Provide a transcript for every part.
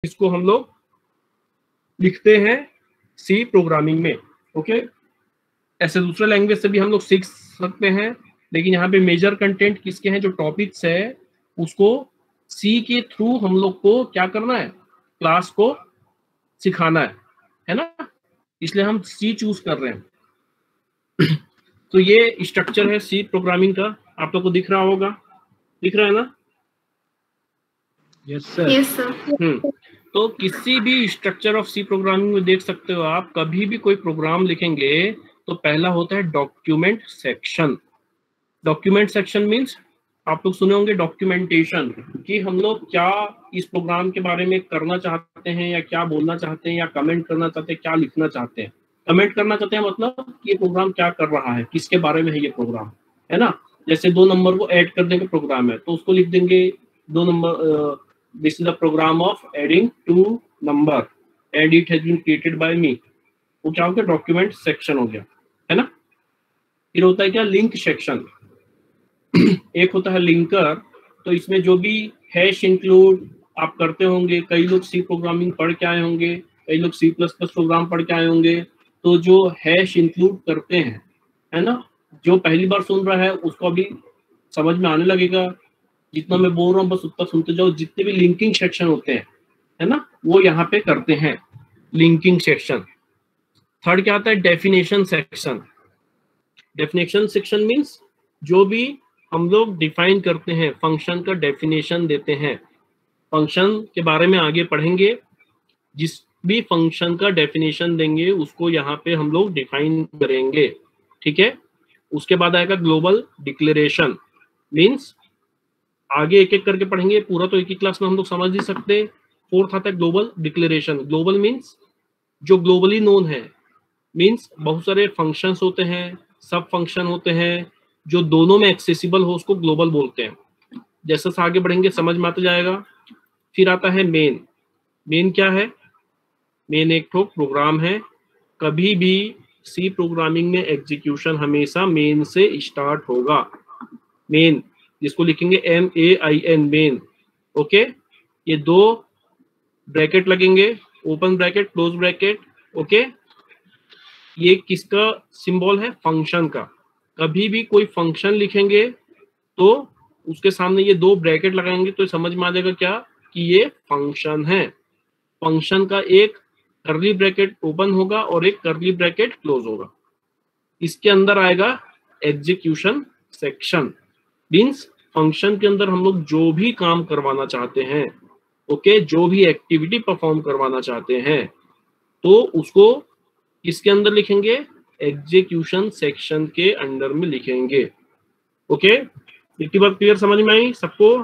इसको हम लोग लिखते हैं सी प्रोग्रामिंग में। ओके, ऐसे दूसरे लैंग्वेज से भी हम लोग सीख सकते हैं, लेकिन यहाँ पे मेजर कंटेंट किसके हैं, जो टॉपिक्स है उसको सी के थ्रू हम लोग को क्या करना है, क्लास को सिखाना है ना, इसलिए हम सी चूज कर रहे हैं। तो ये स्ट्रक्चर है सी प्रोग्रामिंग का, आप लोग को दिख रहा होगा, दिख रहा है ना? Yes sir. Yes sir. तो किसी भी स्ट्रक्चर ऑफ सी प्रोग्रामिंग में देख सकते हो आप, कभी भी कोई प्रोग्राम लिखेंगे तो पहला होता है document section. Document section means आप लोग सुने होंगे डॉक्यूमेंटेशन, कि हम लोग क्या इस प्रोग्राम के बारे में करना चाहते हैं, या क्या बोलना चाहते हैं, या कमेंट करना चाहते हैं, क्या लिखना चाहते हैं। कमेंट करना चाहते हैं मतलब कि ये प्रोग्राम क्या कर रहा है, किसके बारे में है ये प्रोग्राम, है ना। जैसे 2 नंबर को ऐड करने का प्रोग्राम है तो उसको लिख देंगे 2 number, this is the program of adding 2 number and it has been created by me. वो क्या हो गया, डॉक्यूमेंट सेक्शन हो गया, है ना। फिर होता है क्या, लिंक सेक्शन। एक होता है लिंकर, तो इसमें जो भी हैश इंक्लूड आप करते होंगे, कई लोग सी प्रोग्रामिंग पढ़ के आए होंगे, कई लोग सी प्लस प्लस प्रोग्राम पढ़ के आए होंगे, तो जो हैश इंक्लूड करते हैं, है ना, जो पहली बार सुन रहा है उसको अभी समझ में आने लगेगा, जितना मैं बोल रहा हूँ बस उतना सुनते जाओ। जितने भी लिंकिंग सेक्शन होते हैं, है ना, वो यहाँ पे करते हैं लिंकिंग सेक्शन। थर्ड क्या आता है, definition section. Definition section means जो भी हम लोग डिफाइन करते हैं, फंक्शन का डेफिनेशन देते हैं, फंक्शन के बारे में आगे पढ़ेंगे, जिस भी फंक्शन का डेफिनेशन देंगे उसको यहाँ पे हम लोग डिफाइन करेंगे, ठीक है। उसके बाद आएगा ग्लोबल डिक्लेरेशन, मीन्स आगे एक एक करके पढ़ेंगे, पूरा तो एक ही क्लास में हम लोग समझ नहीं सकते। फोर्थ आता है ग्लोबल डिक्लेरेशन। ग्लोबल मीन्स जो ग्लोबली नोन है, मीन्स बहुत सारे फंक्शंस होते हैं, सब फंक्शन होते हैं, जो दोनों में एक्सेसिबल हो उसको ग्लोबल बोलते हैं। जैसे से आगे बढ़ेंगे समझ में आता जाएगा। फिर आता है मेन। मेन क्या है, मेन एक तो प्रोग्राम है, कभी भी सी प्रोग्रामिंग में एग्जीक्यूशन हमेशा मेन से स्टार्ट होगा। मेन जिसको लिखेंगे MAIN, मेन। ओके, ये 2 ब्रैकेट लगेंगे, open bracket close bracket. Okay, ये किसका सिंबल है, फंक्शन का। कभी भी कोई फंक्शन लिखेंगे तो उसके सामने ये 2 ब्रैकेट लगाएंगे तो समझ में आ जाएगा क्या, कि ये फंक्शन है। फंक्शन का एक कर्ली ब्रैकेट ओपन होगा और एक कर्ली ब्रैकेट क्लोज होगा। इसके अंदर आएगा एग्जीक्यूशन सेक्शन, मीन्स फंक्शन के अंदर हम लोग जो भी काम करवाना चाहते हैं, ओके, जो भी एक्टिविटी परफॉर्म करवाना चाहते हैं, तो उसको इसके अंदर लिखेंगे, एग्जीक्यूशन सेक्शन के अंदर में लिखेंगे। ओके, इतनी बात क्लियर समझ में आई सबको?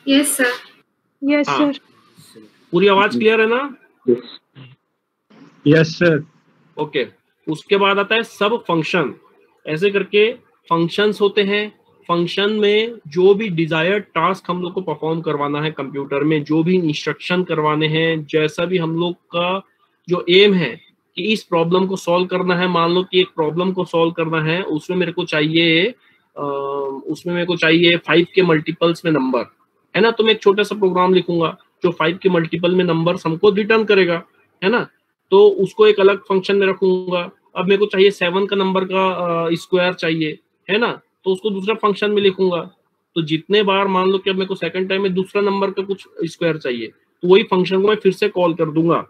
Yes sir. यस हाँ, सर। पूरी आवाज क्लियर है ना? Yes sir. ओके, उसके बाद आता है सब फंक्शन। ऐसे करके फंक्शंस होते हैं, फंक्शन में जो भी डिजायर्ड टास्क हम लोग को परफॉर्म करवाना है कंप्यूटर में, जो भी इंस्ट्रक्शन करवाने हैं, जैसा भी हम लोग का जो एम है कि इस प्रॉब्लम को सॉल्व करना है, मान लो कि एक प्रॉब्लम को सॉल्व करना है, उसमें मेरे को चाहिए 5 के मल्टीपल्स में नंबर, है ना। तो मैं एक छोटा सा प्रोग्राम लिखूंगा जो 5 के मल्टीपल में नंबर हमको रिटर्न करेगा, है ना। तो उसको एक अलग फंक्शन में रखूंगा। अब मेरे को चाहिए 7 का नंबर का स्क्वायर चाहिए, है ना, तो उसको दूसरा फंक्शन में लिखूंगा। तो जितने बार मान लो कि अब मेरे को सेकंड टाइम में दूसरा नंबर का कुछ स्क्वायर चाहिए, तो वही फंक्शन को मैं फिर से कॉल कर दूंगा।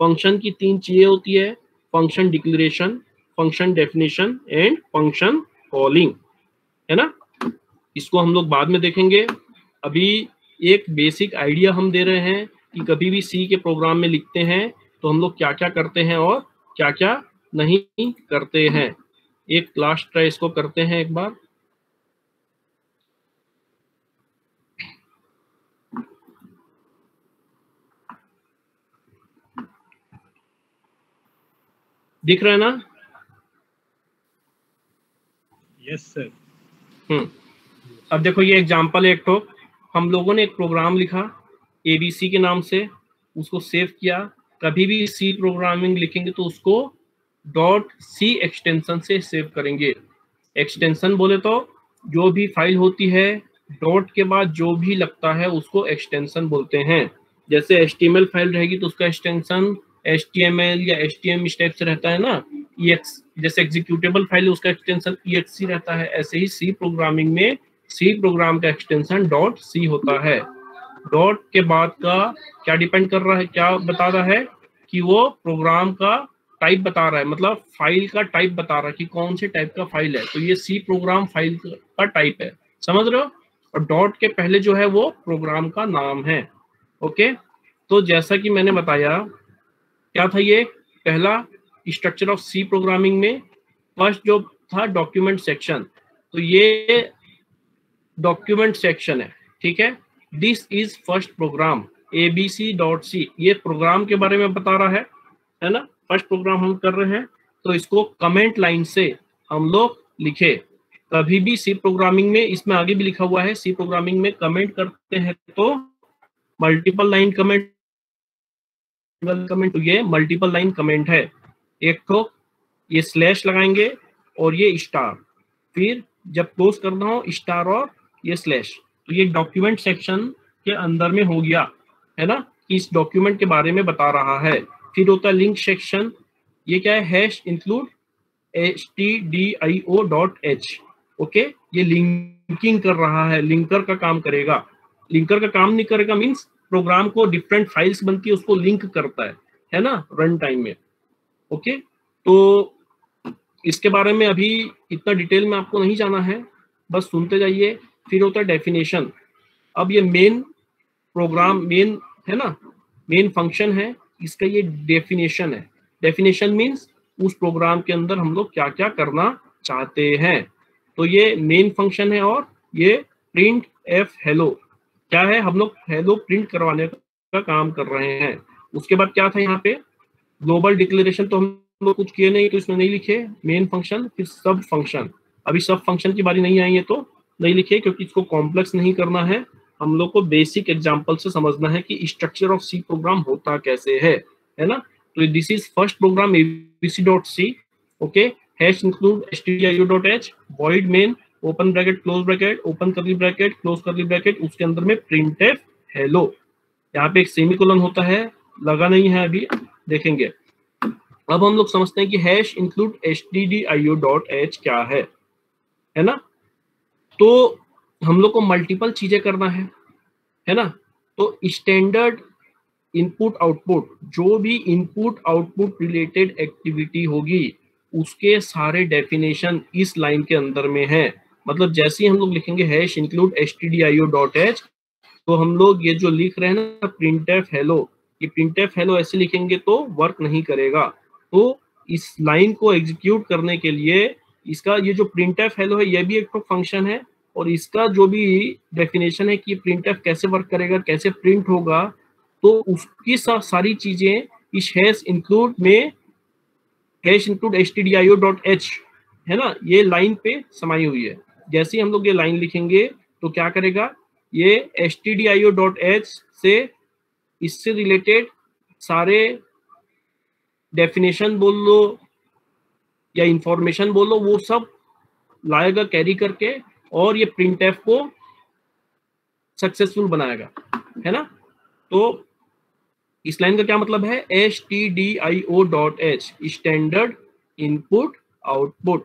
फंक्शन की 3 चीजें होती है, function declaration, function definition and function calling, है ना। इसको हम लोग बाद में देखेंगे। अभी एक बेसिक आइडिया हम दे रहे हैं कि कभी भी सी के प्रोग्राम में लिखते हैं तो हम लोग क्या क्या करते हैं और क्या क्या नहीं करते हैं। एक लास्ट ट्राई इसको करते हैं एक बार। दिख रहा है ना? Yes sir. अब देखो ये एग्जांपल एक तो हम लोगों ने एक प्रोग्राम लिखा ABC के नाम से, उसको सेव किया। कभी भी सी प्रोग्रामिंग लिखेंगे तो उसको .c एक्सटेंशन से सेव करेंगे। एक्सटेंशन बोले तो जो भी फाइल होती है डॉट के बाद जो भी लगता है उसको एक्सटेंशन बोलते हैं। जैसे HTML फाइल रहेगी तो उसका एक्सटेंशन HTML या HTM इस टाइप से रहता है ना, EX, जैसे एग्जीक्यूटेबल फाइल है उसका एक्सटेंशन EXE रहता है, ऐसे ही सी प्रोग्रामिंग में सी प्रोग्राम का एक्सटेंशन .c होता है। डॉट के बाद का क्या डिपेंड कर रहा है, क्या बता रहा है कि वो प्रोग्राम का टाइप बता रहा है, मतलब फाइल का टाइप बता रहा है कि कौन से टाइप का फाइल है, तो ये सी प्रोग्राम फाइल का टाइप है, समझ रहे हो। और डॉट के पहले जो है वो प्रोग्राम का नाम है। ओके, तो जैसा कि मैंने बताया, क्या था ये पहला स्ट्रक्चर ऑफ सी प्रोग्रामिंग में फर्स्ट जो था डॉक्यूमेंट सेक्शन, तो ये डॉक्यूमेंट सेक्शन है, ठीक है। This is first program abc.c, ये प्रोग्राम के बारे में बता रहा है ना, फर्स्ट प्रोग्राम हम कर रहे हैं, तो इसको कमेंट लाइन से हम लोग लिखे। कभी भी सी प्रोग्रामिंग में, इसमें आगे भी लिखा हुआ है, सी प्रोग्रामिंग में कमेंट करते हैं तो मल्टीपल लाइन कमेंट, तो ये मल्टीपल लाइन कमेंट है। एक तो ये स्लैश लगाएंगे और ये स्टार, फिर जब क्लोज करना हो स्टार और ये स्लैश, तो ये डॉक्यूमेंट सेक्शन के अंदर में हो गया, है ना, इस डॉक्यूमेंट के बारे में बता रहा है। फिर होता है लिंक सेक्शन, ये क्या है, हैश इंक्लूड stdio.h, ओके, ये लिंकिंग कर रहा है, लिंकर का काम करेगा। लिंकर का काम नहीं करेगा मींस प्रोग्राम को डिफरेंट फाइल्स बनती है उसको लिंक करता है ना, रन टाइम में। ओके, तो इसके बारे में अभी इतना डिटेल में आपको नहीं जाना है, बस सुनते जाइए। फिर होता है डेफिनेशन। अब ये मेन प्रोग्राम, मेन है ना, मेन फंक्शन है, इसका ये डेफिनेशन है। डेफिनेशन मीन्स उस प्रोग्राम के अंदर हम लोग क्या क्या करना चाहते हैं। तो ये मेन फंक्शन है और ये प्रिंट एफ हेलो, क्या है, हम लोग हेलो प्रिंट करवाने का काम कर रहे हैं। उसके बाद क्या था यहाँ पे, ग्लोबल डिक्लेरेशन तो हम लोग कुछ किए नहीं तो इसमें नहीं लिखे, मेन फंक्शन, फिर सब फंक्शन। अभी सब फंक्शन की बारी नहीं आई है तो नहीं लिखे, क्योंकि इसको कॉम्प्लेक्स नहीं करना है, हम लोग को बेसिक एग्जांपल से समझना है कि स्ट्रक्चर ऑफ सी प्रोग्राम होता कैसे है ना। तो this is first program abc.c, okay, hash include stdio.h, void main, open bracket close bracket, open curly bracket close curly bracket, उसके अंदर में printf हेलो, यहाँ पे एक सेमीकोलन होता है, लगा नहीं है अभी, देखेंगे। अब हम लोग समझते हैं कि हैश इंक्लूड stdio.h क्या है ना। तो हम लोग को मल्टीपल चीजें करना है ना। तो स्टैंडर्ड इनपुट आउटपुट, जो भी इनपुट आउटपुट रिलेटेड एक्टिविटी होगी उसके सारे डेफिनेशन इस लाइन के अंदर में है। मतलब जैसे ही हम लोग लिखेंगे हैश इंक्लूड stdio.h, तो हम लोग ये जो लिख रहे हैं ना printf hello, ये printf hello ऐसे लिखेंगे तो वर्क नहीं करेगा। तो इस लाइन को एग्जीक्यूट करने के लिए इसका ये जो printf hello है ये भी एक तो फंक्शन है, और इसका जो भी डेफिनेशन है कि printf कैसे वर्क करेगा, कैसे प्रिंट होगा, तो उसकी सारी चीजें इस हैश इंक्लूड में, हैश इंक्लूड stdio.h है ना, ये लाइन पे समाई हुई है। जैसे ही हम लोग ये लाइन लिखेंगे तो क्या करेगा, ये stdio.h से इससे रिलेटेड सारे डेफिनेशन बोल लो या इंफॉर्मेशन बोल लो, वो सब लाएगा कैरी करके, और ये printf को सक्सेसफुल बनाएगा, है ना। तो इस लाइन का क्या मतलब है, stdio.h, standard input output,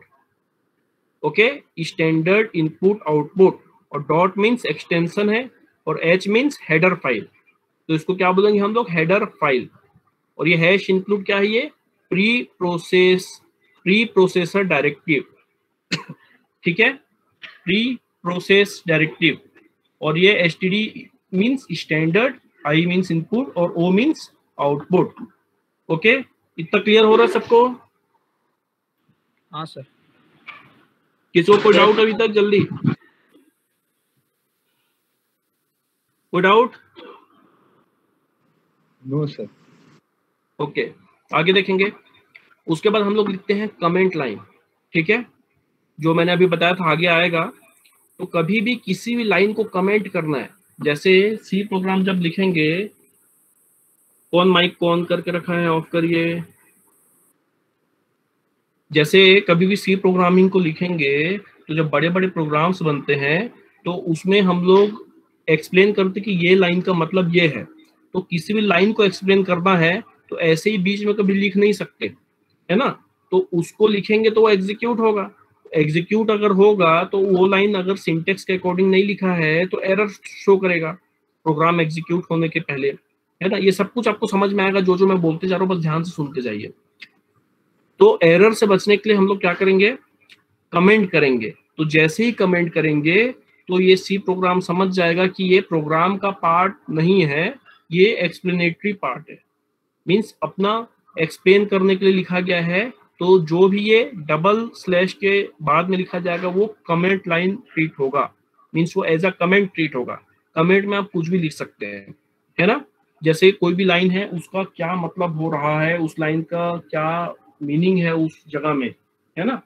okay, standard input output, और डॉट मीन्स एक्सटेंशन है, और h मीन्स हेडर फाइल, तो इसको क्या बोलेंगे हम लोग, हेडर फाइल। और ये हैश इंक्लूड क्या है, ये प्री प्रोसेसर डायरेक्टिव, ठीक है, प्री प्रोसेस डायरेक्टिव। और ये std means standard, i means input, और o मीन्स आउटपुट। ओके, इतना क्लियर हो रहा है सबको? हाँ सर। किसी को कोई डाउट अभी तक? जल्दी, कोई डाउट? No sir. ओके, आगे देखेंगे। उसके बाद हम लोग लिखते हैं कमेंट लाइन, ठीक है, जो मैंने अभी बताया था आगे आएगा। तो कभी भी किसी भी लाइन को कमेंट करना है, जैसे सी प्रोग्राम जब लिखेंगे, कौन माइक को ऑन करके रखा है, ऑफ करिए। जैसे कभी भी सी प्रोग्रामिंग को लिखेंगे तो जब बड़े बड़े प्रोग्राम्स बनते हैं तो उसमें हम लोग एक्सप्लेन करते कि ये लाइन का मतलब ये है। तो किसी भी लाइन को एक्सप्लेन करना है तो ऐसे ही बीच में कभी लिख नहीं सकते, है ना। तो उसको लिखेंगे तो वो एग्जीक्यूट होगा। एग्जीक्यूट अगर होगा तो वो लाइन अगर सिंटेक्स के अकॉर्डिंग नहीं लिखा है तो एरर शो करेगा प्रोग्राम एग्जीक्यूट होने के पहले, है ना। ये सब कुछ आपको समझ में आएगा, जो जो मैं बोलते जा रहा हूँ बस ध्यान से सुनते जाइए। तो एरर से बचने के लिए हम लोग क्या करेंगे, कमेंट करेंगे। तो जैसे ही कमेंट करेंगे तो ये सी प्रोग्राम समझ जाएगा कि ये प्रोग्राम का पार्ट नहीं है, ये एक्सप्लेनेटरी पार्ट है, मीन्स अपना एक्सप्लेन करने के लिए लिखा गया है। तो जो भी ये डबल स्लैश के बाद में लिखा जाएगा वो कमेंट लाइन ट्रीट होगा, मीन्स वो एज अ कमेंट ट्रीट होगा। कमेंट में आप कुछ भी लिख सकते हैं, है ना। जैसे कोई भी लाइन है उसका क्या मतलब हो रहा है, उस लाइन का क्या मीनिंग है उस जगह में, है ना।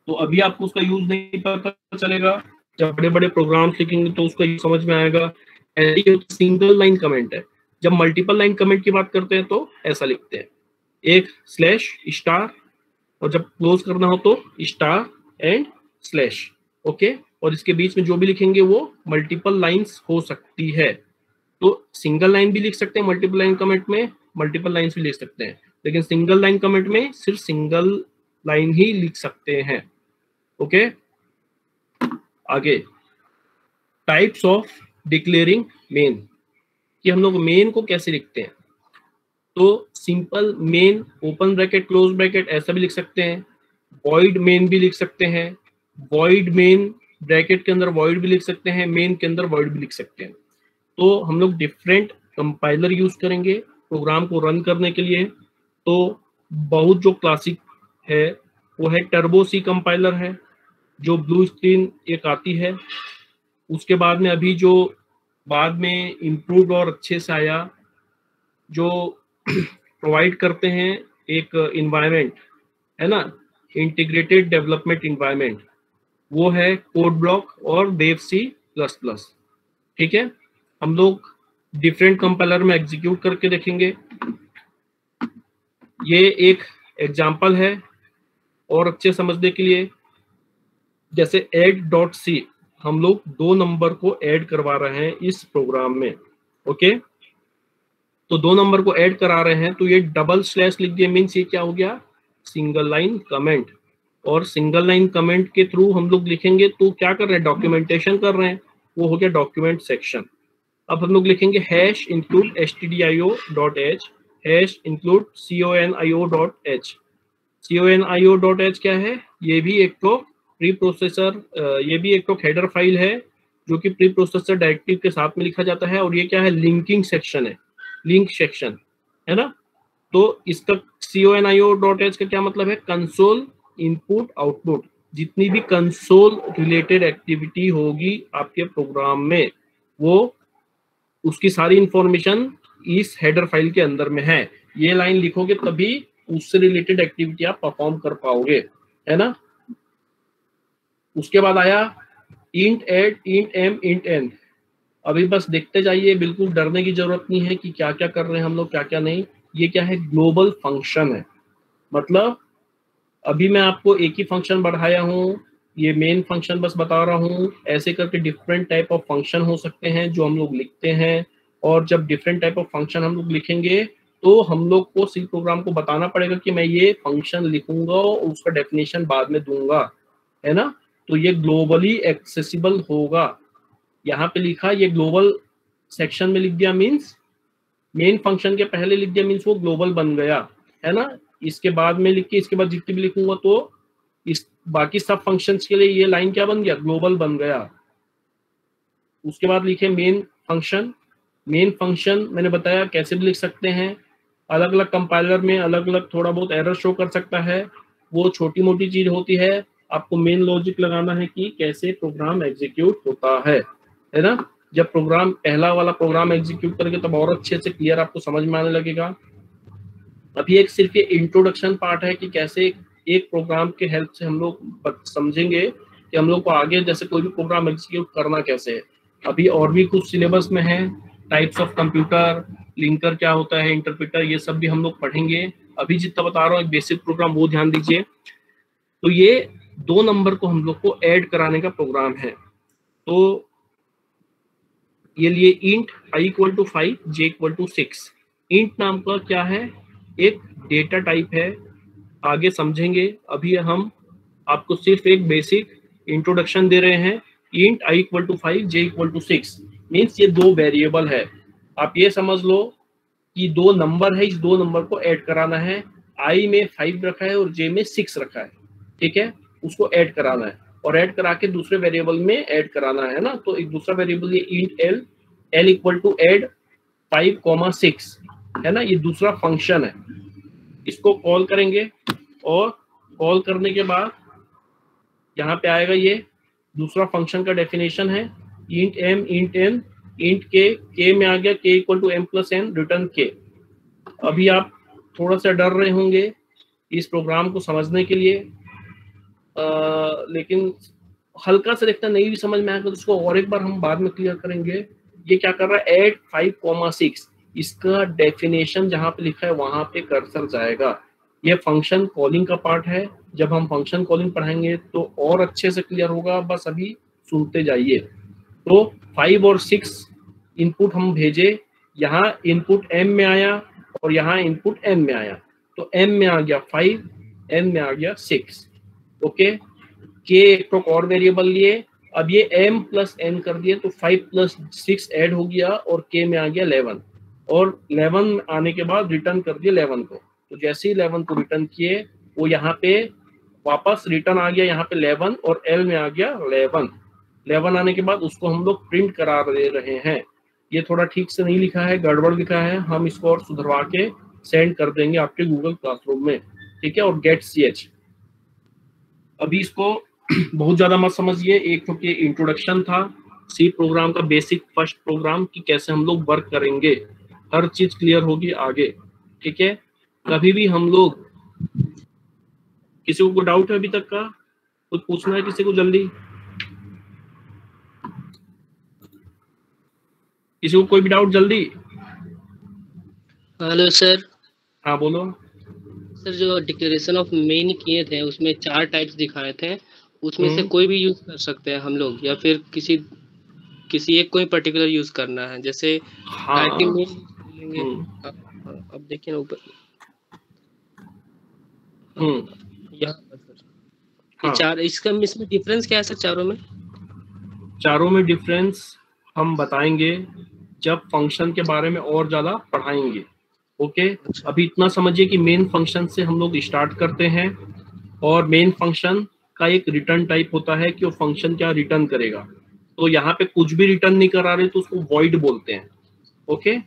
तो अभी आपको उसका यूज नहीं पता चलेगा, जब बड़े बड़े प्रोग्राम्स लिखेंगे तो उसका यूज समझ में आएगा। सिंगल लाइन कमेंट है। जब मल्टीपल लाइन कमेंट की बात करते हैं तो ऐसा लिखते हैं, एक स्लैश स्टार, और जब क्लोज करना हो तो स्टार एंड स्लैश, ओके। और इसके बीच में जो भी लिखेंगे वो मल्टीपल लाइंस हो सकती है। तो सिंगल लाइन भी लिख सकते हैं मल्टीपल लाइन कमेंट में, मल्टीपल लाइंस भी लिख सकते हैं, लेकिन सिंगल लाइन कमेंट में सिर्फ सिंगल लाइन ही लिख सकते हैं, ओके। आगे टाइप्स ऑफ डिक्लेयरिंग मेन, कि हम लोग मेन को कैसे लिखते हैं। तो simple main open bracket close bracket ऐसा भी लिख सकते हैं, वॉइड मेन भी लिख सकते हैं, वॉइड मेन ब्रैकेट के अंदर वॉइड भी लिख सकते हैं, मेन के अंदर वॉइड भी लिख सकते हैं। तो हम लोग डिफरेंट कंपाइलर यूज करेंगे प्रोग्राम को रन करने के लिए। तो बहुत जो क्लासिक है वो है टर्बो सी कंपाइलर है, जो ब्लू स्क्रीन एक आती है। उसके बाद में अभी जो बाद में इम्प्रूव्ड और अच्छे से आया, जो प्रोवाइड करते हैं एक इन्वायरमेंट, है ना, इंटीग्रेटेड डेवलपमेंट इन्वायरमेंट, वो है कोड ब्लॉक और वेव सी प्लस प्लस। ठीक है, हम लोग डिफरेंट कंपाइलर में एग्जीक्यूट करके देखेंगे। ये एक एग्जांपल है और अच्छे समझने के लिए, जैसे add.c हम लोग 2 नंबर को ऐड करवा रहे हैं इस प्रोग्राम में, ओके। तो 2 नंबर को ऐड करा रहे हैं, तो ये डबल स्लैश लिख दिया, मीन्स ये क्या हो गया, सिंगल लाइन कमेंट। और सिंगल लाइन कमेंट के थ्रू हम लोग लिखेंगे तो क्या कर रहे हैं, डॉक्यूमेंटेशन कर रहे हैं, वो हो गया डॉक्यूमेंट सेक्शन। अब हम लोग लिखेंगे hash include stdio.h, hash include conio.h। conio.h क्या है, ये भी एक तो प्री प्रोसेसर, ये भी एक तो हेडर फाइल है जो कि प्री प्रोसेसर डायरेक्टिव के साथ में लिखा जाता है। और ये क्या है, लिंकिंग सेक्शन है, लिंक सेक्शन, है ना। तो इसका conio.h का क्या मतलब है, कंसोल इनपुट आउटपुट। जितनी भी कंसोल रिलेटेड एक्टिविटी होगी आपके प्रोग्राम में, वो उसकी सारी इंफॉर्मेशन इस हेडर फाइल के अंदर में है। ये लाइन लिखोगे तभी उससे रिलेटेड एक्टिविटी आप परफॉर्म कर पाओगे, है ना। उसके बाद आया int add, int m, int n। अभी बस देखते जाइए, बिल्कुल डरने की जरूरत नहीं है कि क्या क्या कर रहे हैं हम लोग, क्या क्या नहीं। ये क्या है, ग्लोबल फंक्शन है। मतलब अभी मैं आपको एक ही फंक्शन बढ़ाया हूँ, ये मेन फंक्शन बस बता रहा हूँ। ऐसे करके डिफरेंट टाइप ऑफ फंक्शन हो सकते हैं जो हम लोग लिखते हैं। और जब डिफरेंट टाइप ऑफ फंक्शन हम लोग लिखेंगे तो हम लोग को सी प्रोग्राम को बताना पड़ेगा कि मैं ये फंक्शन लिखूंगा और उसका डेफिनेशन बाद में दूंगा, है ना। तो ये ग्लोबली एक्सेसिबल होगा। यहाँ पे लिखा, ये ग्लोबल सेक्शन में लिख दिया, मीन्स मेन फंक्शन के पहले लिख दिया, मीन्स वो ग्लोबल बन गया, है ना। इसके बाद में लिख के, इसके बाद जितनी भी लिखूंगा तो इस बाकी सब फंक्शंस के लिए ये लाइन क्या बन गया, ग्लोबल बन गया। उसके बाद लिखे मेन फंक्शन। मेन फंक्शन मैंने बताया कैसे भी लिख सकते हैं, अलग अलग कंपाइलर में अलग अलग थोड़ा बहुत एरर शो कर सकता है, वो छोटी मोटी चीज होती है। आपको मेन लॉजिक लगाना है कि कैसे प्रोग्राम एग्जीक्यूट होता है ना। जब प्रोग्राम पहला वाला प्रोग्राम एग्जीक्यूट करेंगे तब और अच्छे से क्लियर आपको समझ में आने लगेगा। अभी एक सिर्फ ये इंट्रोडक्शन पार्ट है कि कैसे एक प्रोग्राम के हेल्प से हम लोग समझेंगे कि हम लोग को आगे जैसे कोई भी प्रोग्राम एग्जीक्यूट करना कैसे है। अभी और भी कुछ सिलेबस में है, टाइप्स ऑफ कंप्यूटर, लिंकर क्या होता है, इंटरप्रेटर, ये सब भी हम लोग पढ़ेंगे। अभी जितना बता रहा हूँ एक बेसिक प्रोग्राम, वो ध्यान दीजिए। तो ये 2 नंबर को हम लोग को ऐड कराने का प्रोग्राम है। तो ये लिए int i equal to 5 j equal to 6। Int नाम का क्या है, एक डेटा टाइप है, आगे समझेंगे। अभी हम आपको सिर्फ एक बेसिक इंट्रोडक्शन दे रहे हैं। Int i equal to 5 j equal to 6 means ये दो वेरिएबल है। आप ये समझ लो कि दो नंबर है, इस दो नंबर को ऐड कराना है। i में 5 रखा है और j में 6 रखा है, ठीक है, उसको ऐड कराना है और ऐड करा के दूसरे वेरिएबल में ऐड कराना है ना। तो एक दूसरा वेरिएबल ये int l equal to add 5,6 है ना, ये दूसरा फंक्शन है। इसको कॉल करेंगे और कॉल करने के बाद यहाँ पे आएगा ये दूसरा फंक्शन का डेफिनेशन है, int m int n int k में आ गया k equal to m plus n return k। अभी आप थोड़ा सा डर रहे होंगे इस प्रोग्राम को समझने के लिए, लेकिन हल्का से देखना नहीं भी समझ में आएगा तो उसको और एक बार हम बाद में क्लियर करेंगे। ये क्या कर रहा है, ऐड 5,6, इसका डेफिनेशन जहां पे लिखा है वहां पे कर्सर जाएगा। ये फंक्शन कॉलिंग का पार्ट है, जब हम फंक्शन कॉलिंग पढ़ाएंगे तो और अच्छे से क्लियर होगा, बस अभी सुनते जाइए। तो 5 और 6 इनपुट हम भेजे, यहाँ इनपुट m में आया और यहाँ इनपुट n में आया, तो m में आ गया 5, n में आ गया 6। ओके, k एक तो और वेरिएबल लिए, अब ये m प्लस n कर दिए तो 5 प्लस 6 ऐड हो गया और k में आ गया 11, और 11 आने के बाद रिटर्न कर दिया 11 को। तो जैसे ही 11 को रिटर्न किए वो यहाँ पे वापस रिटर्न आ गया, यहाँ पे 11 और l में आ गया 11 आने के बाद उसको हम लोग प्रिंट करा दे रहे हैं। ये थोड़ा ठीक से नहीं लिखा है, गड़बड़ लिखा है, हम इसको और सुधरवा के सेंड कर देंगे आपके गूगल क्लासरूम में, ठीक है। और गेट ch, अभी इसको बहुत ज्यादा मत समझिए, एक तो ये इंट्रोडक्शन था सी प्रोग्राम का, बेसिक फर्स्ट प्रोग्राम की कैसे हम लोग वर्क करेंगे, हर चीज क्लियर होगी आगे, ठीक है। कभी भी हम लोग, किसी को डाउट है अभी तक का, कुछ पूछना है किसी को, जल्दी किसी को कोई भी डाउट जल्दी। Hello sir. हाँ बोलो सर, जो डिक्लेरेशन ऑफ मेन किए थे उसमें 4 टाइप्स दिखाए थे, उसमें से कोई भी यूज कर सकते हैं हम लोग, या फिर किसी एक कोई पर्टिकुलर यूज करना है? जैसे हाँ। टाइपिंग में लेंगे, अब देखिए ना ऊपर यहाँ पर सर, ये 4, इसमें डिफरेंस क्या है सर चारों में? चारों में डिफरेंस हम बताएंगे जब फंक्शन के बारे में और ज्यादा पढ़ाएंगे, ओके। अभी इतना समझिए कि मेन फंक्शन से हम लोग स्टार्ट करते हैं, और मेन फंक्शन का एक रिटर्न टाइप होता है कि वो फंक्शन क्या रिटर्न करेगा। तो यहाँ पे कुछ भी रिटर्न नहीं करा रहे तो उसको वॉइड बोलते हैं, ओके।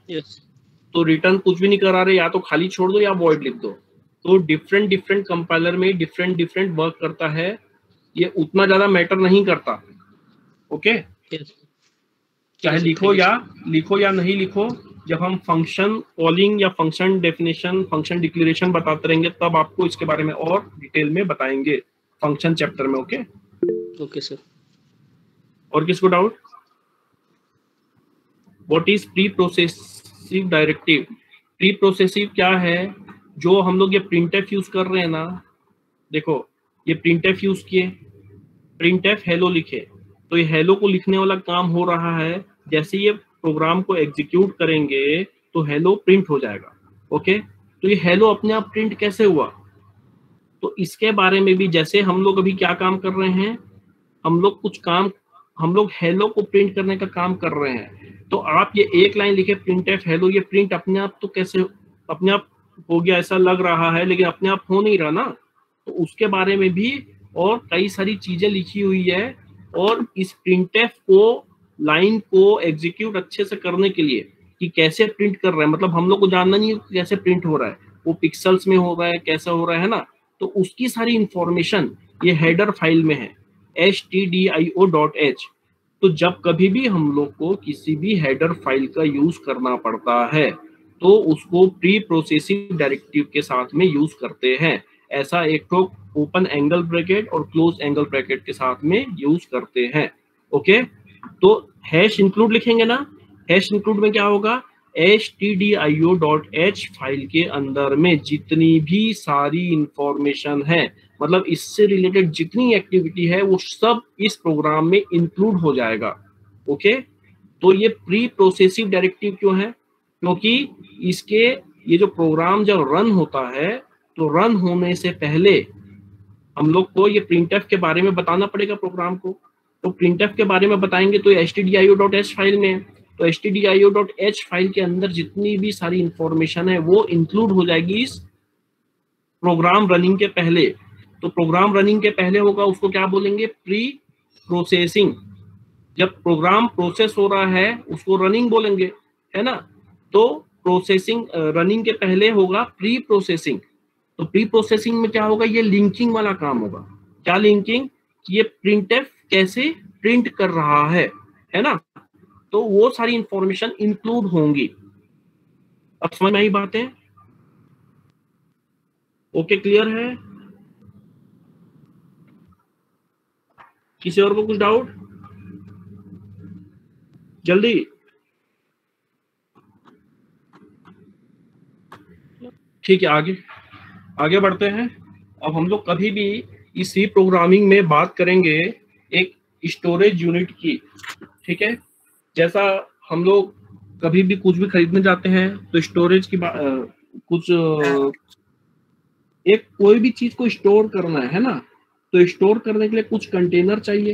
तो रिटर्न कुछ भी नहीं करा रहे, या तो खाली छोड़ दो या वॉइड लिख दो। तो डिफरेंट कंपाइलर में डिफरेंट वर्क करता है, ये उतना ज्यादा मैटर नहीं करता, ओके। चाहे लिखो या नहीं लिखो, जब हम फंक्शन कॉलिंग या फंक्शन डेफिनेशन, फंक्शन डिक्लेरेशन बताते रहेंगे तब आपको इसके बारे में और डिटेल में बताएंगे फंक्शन चैप्टर में, ओके। Okay sir. और किसको doubt? What is pre progressive directive? Pre progressive क्या है? जो हम लोग ये प्रिंटफ यूज कर रहे हैं ना, देखो ये प्रिंटफ यूज किए, प्रिंटफ हेलो लिखे, तो ये हेलो को लिखने वाला काम हो रहा है। जैसे ये प्रोग्राम को एग्जीक्यूट करेंगे तो हेलो प्रिंट हो जाएगा, ओके। तो ये हेलो अपने आप प्रिंट कैसे हुआ, तो इसके बारे में भी, जैसे हम लोग अभी क्या काम कर रहे हैं, हम लोग हेलो को प्रिंट करने का काम कर रहे हैं। तो आप ये एक लाइन लिखे प्रिंटफ हेलो, ये प्रिंट अपने आप तो कैसे अपने आप हो गया ऐसा लग रहा है, लेकिन अपने आप हो नहीं रहा ना। तो उसके बारे में भी और कई सारी चीजें लिखी हुई है, और इस प्रिंटफ को, लाइन को एग्जीक्यूट अच्छे से करने के लिए कि कैसे प्रिंट कर रहा है, मतलब हम लोग को जानना नहीं है कैसे प्रिंट हो रहा है, वो पिक्सल्स में हो रहा है, कैसा हो रहा है ना, तो उसकी सारी इंफॉर्मेशन ये हेडर फाइल में है stdio.h। तो जब कभी भी हम लोग को किसी भी हेडर फाइल का यूज करना पड़ता है तो उसको प्री प्रोसेसिंग डायरेक्टिव के साथ में यूज करते हैं। ऐसा एक तो ओपन एंगल ब्रैकेट और क्लोज एंगल ब्रैकेट के साथ में यूज करते हैं, ओके। तो हैश इंक्लूड लिखेंगे ना, हैश इंक्लूड में क्या होगा, stdio.h फाइल के अंदर में जितनी भी सारी इंफॉर्मेशन है, मतलब इससे रिलेटेड जितनी एक्टिविटी है वो सब इस प्रोग्राम में इंक्लूड हो जाएगा। ओके, तो ये प्री प्रोसेसिव डायरेक्टिव क्यों है? क्योंकि इसके ये जो प्रोग्राम जब रन होता है तो रन होने से पहले हम लोग को ये printf के बारे में बताना पड़ेगा प्रोग्राम को। तो printf के बारे में बताएंगे तो stdio.h फाइल में है, तो stdio.h फाइल के अंदर जितनी भी सारी इंफॉर्मेशन है वो इंक्लूड हो जाएगी इस प्रोग्राम रनिंग के पहले। तो प्रोग्राम रनिंग के पहले होगा उसको क्या बोलेंगे? Pre processing. जब प्रोग्राम प्रोसेस हो रहा है उसको रनिंग बोलेंगे, है ना? तो प्रोसेसिंग रनिंग के पहले होगा प्री प्रोसेसिंग। तो प्री प्रोसेसिंग में क्या होगा? ये लिंकिंग वाला काम होगा। क्या लिंकिंग? ये printf कैसे प्रिंट कर रहा है ना? तो वो सारी इंफॉर्मेशन इंक्लूड होंगी। अब समझ में आई बातें? ओके, क्लियर है? किसी और को कुछ डाउट? जल्दी। ठीक है, आगे बढ़ते हैं। अब हम लोग कभी भी इस सी प्रोग्रामिंग में बात करेंगे एक स्टोरेज यूनिट की, ठीक है? जैसा हम लोग कभी भी कुछ भी खरीदने जाते हैं तो स्टोरेज की एक कोई भी चीज को स्टोर करना है ना, तो स्टोर करने के लिए कुछ कंटेनर चाहिए,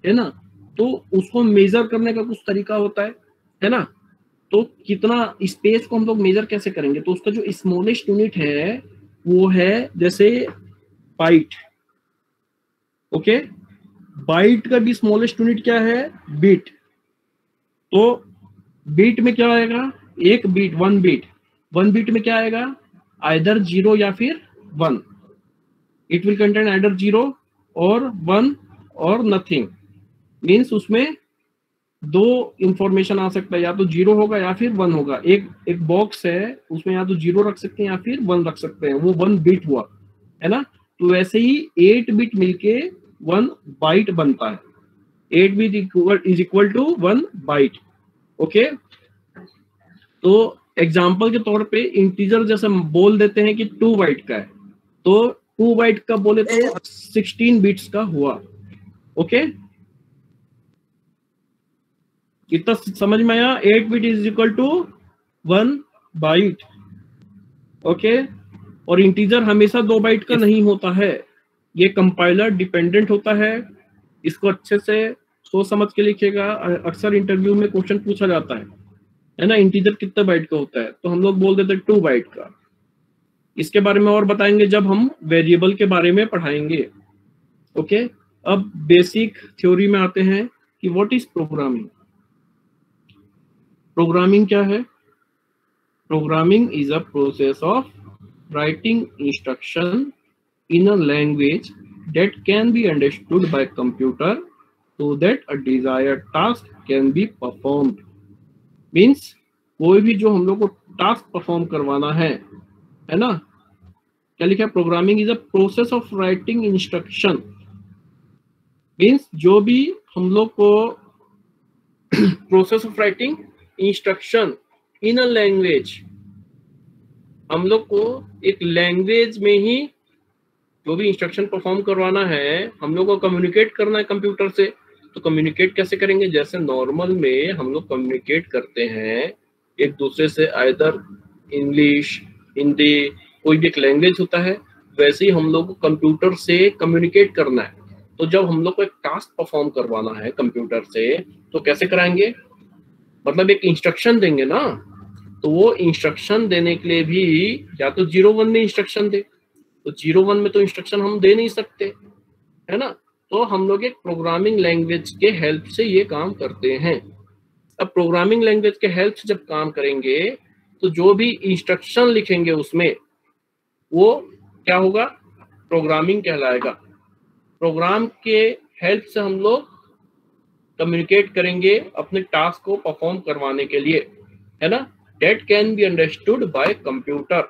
है ना? तो उसको मेजर करने का कुछ तरीका होता है ना? तो कितना स्पेस को हम लोग मेजर कैसे करेंगे? तो उसका जो स्मॉलेस्ट यूनिट है वो है जैसे बाइट। ओके, बाइट का भी स्मॉलेस्ट यूनिट क्या है? बिट। तो बिट में क्या आएगा? एक बिट, वन बिट में क्या आएगा? आइदर 0 या फिर 1। इट विल कंटेन आइदर 0 और 1 और नथिंग। मीन्स उसमें दो इंफॉर्मेशन आ सकता है, या तो 0 होगा या फिर 1 होगा। एक बॉक्स है उसमें या तो 0 रख सकते हैं या फिर 1 रख सकते हैं, वो 1 बिट हुआ, है ना? तो वैसे ही 8 बिट मिलके 1 बाइट बनता है। 8 bit is equal to 1 byte. Okay, तो एग्जाम्पल के तौर पे इंटीजर जैसे बोल देते हैं कि 2 बाइट का है, तो 2 बाइट का बोले तो 16 बिट्स का हुआ। ओके, इतना समझ में आया? 8 bit is equal to 1 byte. Okay, और इंटीजर हमेशा 2 बाइट का नहीं होता है, ये कंपाइलर डिपेंडेंट होता है। इसको अच्छे से सोच समझ के लिखिएगा, अक्सर इंटरव्यू में क्वेश्चन पूछा जाता है ना? इंटीजर कितने बाइट का होता है? तो हम लोग बोल देते हैं 2 बाइट का। इसके बारे में और बताएंगे जब हम वेरिएबल के बारे में पढ़ाएंगे। ओके, अब बेसिक थ्योरी में आते हैं कि व्हाट इज प्रोग्रामिंग। प्रोग्रामिंग क्या है? Programming is a process of writing instruction in a language that can be understood by computer so that a desired task can be performed। Means कोई भी जो हम लोग को टास्क परफॉर्म करवाना है ना? क्या लिखा है? Programming is a process of writing instruction. Means जो भी हम लोग को process of writing instruction in a language, हम लोग को एक लैंग्वेज में ही जो भी इंस्ट्रक्शन परफॉर्म करवाना है, हम लोग को कम्युनिकेट करना है कंप्यूटर से। तो कम्युनिकेट कैसे करेंगे? जैसे नॉर्मल में हम लोग कम्युनिकेट करते हैं एक दूसरे से, आइदर इंग्लिश, हिंदी, कोई भी एक लैंग्वेज होता है, वैसे ही हम लोग को कंप्यूटर से कम्युनिकेट करना है। तो जब हम लोग को एक टास्क परफॉर्म करवाना है कंप्यूटर से, तो कैसे कराएंगे? मतलब एक इंस्ट्रक्शन देंगे ना, तो वो इंस्ट्रक्शन देने के लिए भी या तो 0-1 में इंस्ट्रक्शन दे, तो 0-1 में तो इंस्ट्रक्शन हम दे नहीं सकते, है ना? तो हम लोग एक प्रोग्रामिंग लैंग्वेज के हेल्प से ये काम करते हैं। अब प्रोग्रामिंग लैंग्वेज के हेल्प से जब काम करेंगे तो जो भी इंस्ट्रक्शन लिखेंगे उसमें वो क्या होगा? प्रोग्रामिंग कहलाएगा। प्रोग्राम के हेल्प से हम लोग कम्युनिकेट करेंगे अपने टास्क को परफॉर्म करवाने के लिए, है ना? That can be understood by computer।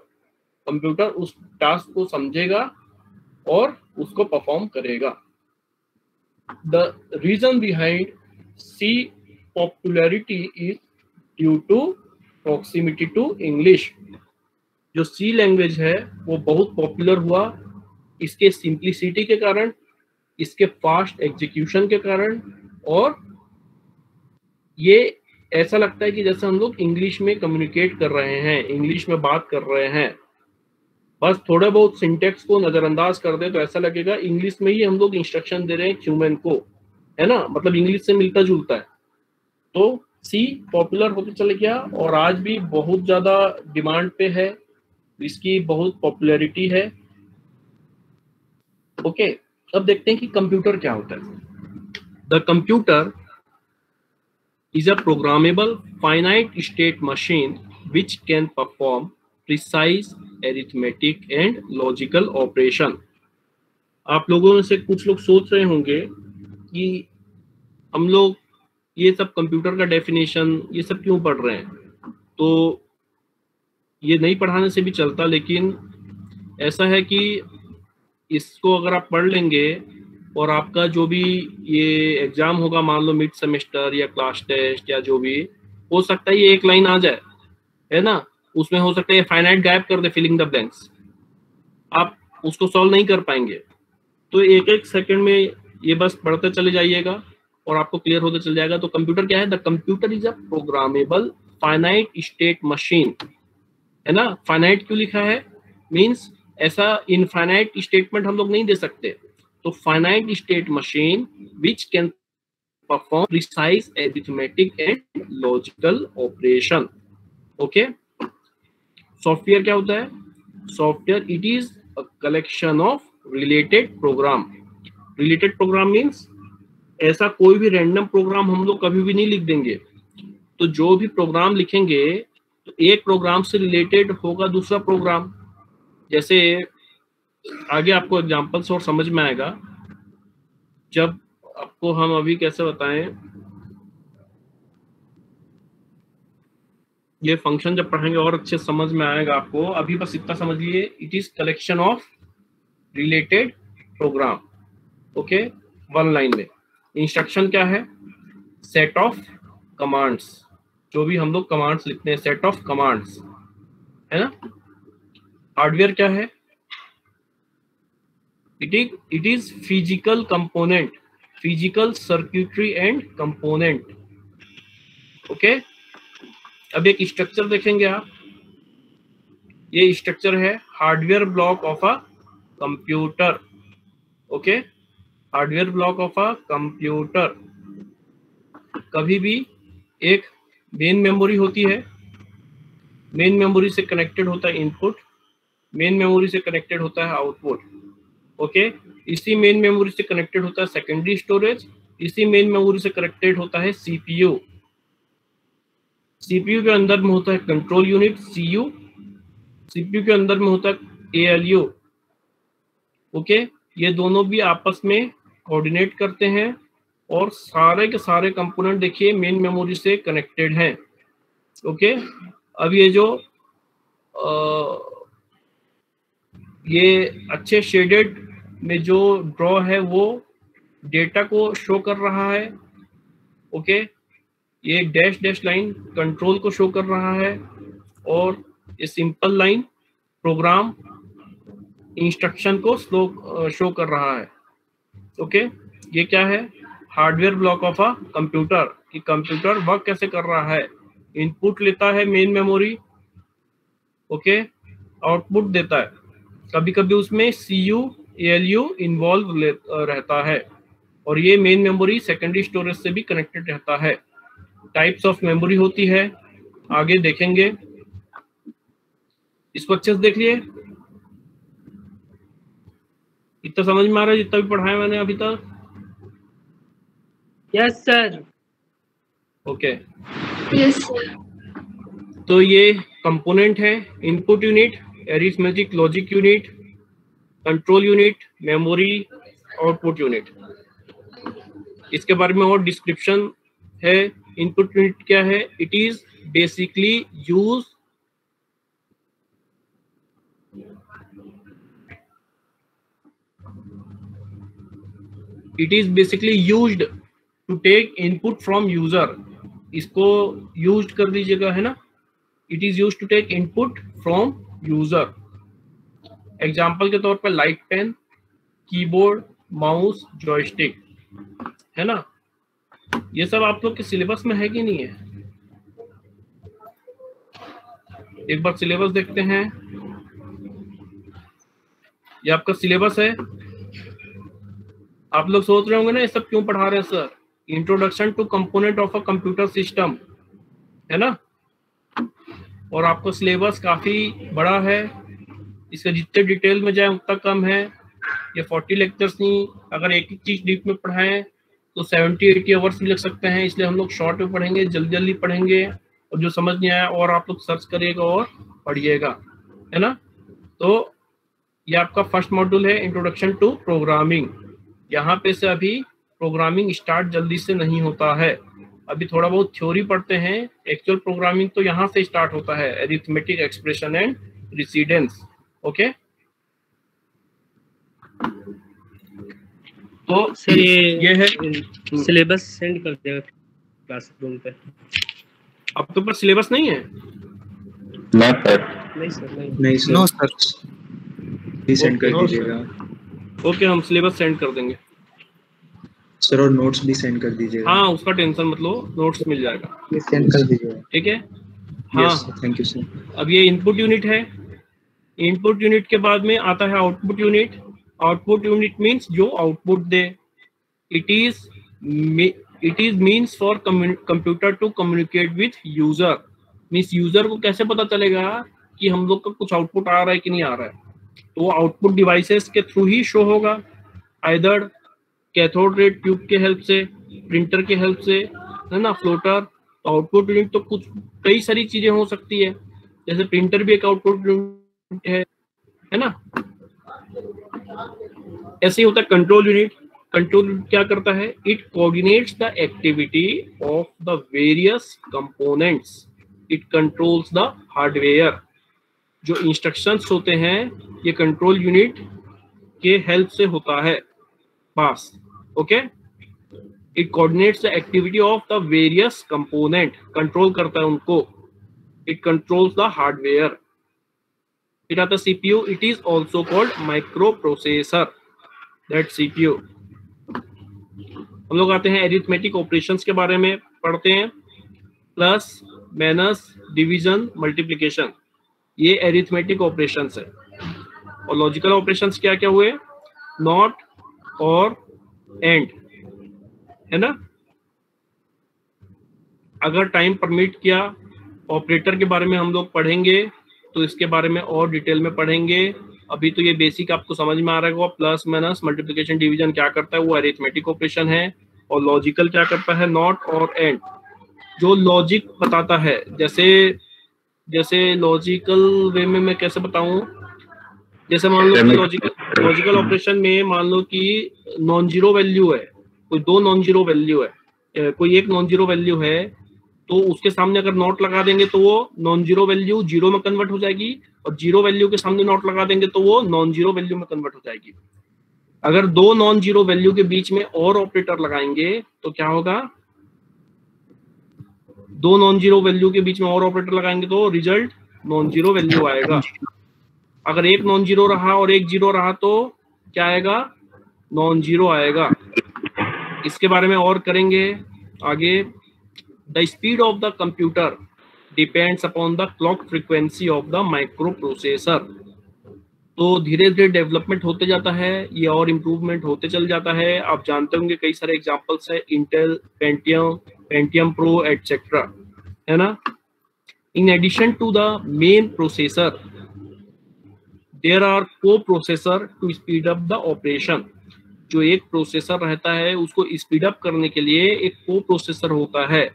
Computer उस टास्क को समझेगा और उसको परफॉर्म करेगा। The reason behind C popularity is due to proximity to English. जो सी लैंग्वेज है वो बहुत पॉपुलर हुआ इसके सिंप्लिसिटी के कारण, इसके फास्ट एग्जीक्यूशन के कारण, और ये ऐसा लगता है कि जैसे हम लोग इंग्लिश में कम्युनिकेट कर रहे हैं, इंग्लिश में बात कर रहे हैं। बस थोड़ा बहुत सिंटेक्स को नजरअंदाज कर दे तो ऐसा लगेगा इंग्लिश में ही हम लोग इंस्ट्रक्शन दे रहे हैं ह्यूमन को, है ना, मतलब इंग्लिश से मिलता जुलता है। तो सी पॉपुलर होते चले गया और आज भी बहुत ज्यादा डिमांड पे है, इसकी बहुत पॉपुलैरिटी है। ओके, अब देखते हैं कि कंप्यूटर क्या होता है। The computer is a programmable finite state machine which can perform precise arithmetic and logical operation। आप लोगों में से कुछ लोग सोच रहे होंगे कि हम लोग ये सब कंप्यूटर का डेफिनेशन ये सब क्यों पढ़ रहे हैं, तो ये नहीं पढ़ाने से भी चलता, लेकिन ऐसा है कि इसको अगर आप पढ़ लेंगे और आपका जो भी ये एग्जाम होगा, मान लो मिड सेमेस्टर या क्लास टेस्ट या जो भी, हो सकता है ये एक लाइन आ जाए, है ना, उसमें हो सकता है फाइनाइट गायब कर दे, फिलिंग द ब्लैंक्स, आप उसको सॉल्व नहीं कर पाएंगे। तो एक एक सेकंड में ये बस पढ़ते चले जाइएगा और आपको क्लियर होते चल जाएगा। तो कंप्यूटर क्या है? The computer is a programmable finite state machine, है ना। फाइनाइट क्यों लिखा है? मीन्स ऐसा इनफाइनाइट स्टेटमेंट हम लोग नहीं दे सकते। तो finite state machine which can perform precise arithmetic and logical operation. Okay, software क्या होता है? Software it is a collection of related program. Related program means ऐसा कोई भी रैंडम प्रोग्राम हम लोग कभी भी नहीं लिख देंगे। तो जो भी प्रोग्राम लिखेंगे तो एक प्रोग्राम से रिलेटेड होगा दूसरा प्रोग्राम। जैसे आगे आपको एग्जांपल्स और समझ में आएगा, जब आपको हम अभी कैसे बताएं, ये फंक्शन जब पढ़ेंगे और अच्छे समझ में आएगा आपको। अभी बस इतना समझ लिए, it is collection of related program. Okay, one line में। इंस्ट्रक्शन क्या है? Set of commands. जो भी हम लोग कमांड्स लिखते हैं, सेट ऑफ कमांड्स, है ना। हार्डवेयर क्या है? It is physical component, physical circuitry and component. Okay, अब एक स्ट्रक्चर देखेंगे आप। ये स्ट्रक्चर है hardware block of a computer. Okay, hardware block of a computer. कभी भी एक मेन मेमोरी होती है, मेन मेमोरी से कनेक्टेड होता है इनपुट, मेन मेमोरी से कनेक्टेड होता है आउटपुट। ओके, इसी मेन मेमोरी से कनेक्टेड होता है सेकेंडरी स्टोरेज, इसी मेन मेमोरी से कनेक्टेड होता है सीपीयू। सीपीयू के अंदर में होता है कंट्रोल यूनिट सीयू, सीपीयू के अंदर में होता है एएलयू। ओके, ये दोनों भी आपस में कोऑर्डिनेट करते हैं और सारे के सारे कंपोनेंट देखिए मेन मेमोरी से कनेक्टेड हैं। ओके, अब ये जो ये अच्छे शेडेड में जो ड्रॉ है वो डेटा को शो कर रहा है। ओके, ये डैश डैश लाइन कंट्रोल को शो कर रहा है और ये सिंपल लाइन प्रोग्राम इंस्ट्रक्शन को शो कर रहा है। ओके, ये क्या है? Hardware block of a computer, कि कंप्यूटर वर्क कैसे कर रहा है। इनपुट लेता है मेन मेमोरी, ओके, आउटपुट देता है। कभी कभी उसमें सीयू एएलयू इन्वॉल्व रहता है और ये मेन मेमोरी सेकेंडरी स्टोरेज से भी कनेक्टेड रहता है। टाइप्स ऑफ मेमोरी होती है, आगे देखेंगे। इसको अच्छे से देख लिए, इतना समझ में आ रहा है जितना भी पढ़ाया मैंने अभी तक? Yes sir. Okay, yes sir. तो ये कंपोनेंट है, input unit, arithmetic logic unit, control unit, memory, output unit. इसके बारे में और डिस्क्रिप्शन है। इनपुट यूनिट क्या है? It is basically use used to take input from user. इसको यूज्ड कर दीजिएगा, है ना। It is use to take input from user. Example के तौर पर light pen, keyboard, mouse, joystick, है ना। ये सब आप लोग के सिलेबस में है कि नहीं है? एक बार सिलेबस देखते हैं। ये आपका सिलेबस है। आप लोग सोच रहे होंगे ना ये सब क्यों पढ़ा रहे हैं sir? Introduction to component of a computer system, है ना। और आपका सिलेबस काफी बड़ा है, इसका जितने डिटेल में जाए उतना कम है। ये 40 लेक्चर्स नहीं, अगर एक एक चीज डीप में पढ़ाएं तो 70-80 आवर्स भी लग सकते हैं। इसलिए हम लोग शॉर्ट में पढ़ेंगे, जल्दी जल्दी पढ़ेंगे, और जो समझ नहीं आया और आप लोग सर्च करिएगा और पढ़िएगा, है ना। तो ये आपका फर्स्ट मॉड्यूल है, इंट्रोडक्शन टू प्रोग्रामिंग। यहाँ पे से अभी प्रोग्रामिंग स्टार्ट जल्दी से नहीं होता है, अभी थोड़ा बहुत थ्योरी पढ़ते हैं। एक्चुअल प्रोग्रामिंग तो यहाँ से स्टार्ट होता है, arithmetic expression and precedence. Okay, तो सर ये है सिलेबस सेंड कर देगा क्लासरूम पे। आपके पास सिलेबस नहीं है? ना सर, नहीं सर, नहीं सर, नो सर, सेंड कर नो दीजिएगा ओके, हम सिलेबस सेंड कर देंगे सर, और नोट्स भी सेंड कर दीजिएगा। हाँ, उसका टेंशन मत लो, नोट्स मिल जाएगा, ये सेंड कर दीजिएगा। ठीक है। हाँ, थैंक यू सर। अब ये इनपुट यूनिट है। इनपुट यूनिट के बाद में आता है output unit. Output unit means जो आउटपुट दे। It is means for computer to communicate with user. Means user को कैसे पता चलेगा कि हम लोग का कुछ आउटपुट आ रहा है कि नहीं आ रहा है? तो आउटपुट डिवाइसेस के थ्रू ही शो होगा, आइदर कैथोड रे ट्यूब के हेल्प से, प्रिंटर के हेल्प से, है ना, फ्लोटर। तो आउटपुट यूनिट तो कुछ कई सारी चीजें हो सकती है, जैसे प्रिंटर भी एक आउटपुट यूनिट है ना। ऐसे ही होता है कंट्रोल यूनिट। कंट्रोल यूनिट क्या करता है? It coordinates the activity of the various components. It controls the hardware. जो इंस्ट्रक्शंस होते हैं ये कंट्रोल यूनिट के हेल्प से होता है पास। Okay, it coordinates the activity of the various component, control करता है उनको। It controls the hardware. फिर आता है CPU. It is also called microprocessor, that CPU. हम लोग आते हैं एरिथमेटिक ऑपरेशंस के बारे में पढ़ते हैं। प्लस, माइनस, डिवीजन, मल्टीप्लिकेशन, ये एरिथमेटिक ऑपरेशंस है। और लॉजिकल ऑपरेशंस क्या क्या हुए? नॉट, और, एंड, है ना। अगर टाइम परमिट किया, ऑपरेटर के बारे में हम लोग पढ़ेंगे तो इसके बारे में और डिटेल में पढ़ेंगे। अभी तो ये बेसिक आपको समझ में आ रहा होगा, प्लस, माइनस, मल्टीप्लिकेशन, डिवीजन क्या करता है, वो अरिथमेटिक ऑपरेशन है। और लॉजिकल क्या करता है? नॉट और एंड, जो लॉजिक बताता है। जैसे लॉजिकल वे में मैं कैसे बताऊं, जैसे मान लो कि लॉजिकल ऑपरेशन में मान लो कि नॉन जीरो वैल्यू है, कोई दो नॉन जीरो वैल्यू है, कोई एक नॉन जीरो वैल्यू है, तो उसके सामने अगर नॉट लगा देंगे तो वो नॉन जीरो वैल्यू जीरो में कन्वर्ट हो जाएगी, और जीरो वैल्यू के सामने नॉट लगा देंगे तो वो नॉन जीरो वैल्यू में कन्वर्ट हो जाएगी। अगर दो नॉन जीरो वैल्यू के बीच में और ऑपरेटर लगाएंगे तो क्या होगा? दो नॉन जीरो वैल्यू के बीच में और ऑपरेटर लगाएंगे तो रिजल्ट नॉन जीरो वैल्यू आएगा। अगर एक नॉन जीरो रहा और एक जीरो रहा तो क्या आएगा? नॉन जीरो आएगा। इसके बारे में और करेंगे आगे। The speed of the computer depends upon the clock frequency of the micro processor. तो धीरे धीरे डेवलपमेंट होते जाता है ये, और इम्प्रूवमेंट होते चल जाता है। आप जानते होंगे कई सारे एग्जांपल्स है, इंटेल, पेंटियम प्रो एटसेट्रा, है ना। In addition to the main processor there are coprocessor to speed up the operation. जो एक प्रोसेसर रहता है उसको स्पीड अप करने के लिए एक को प्रोसेसर होता है,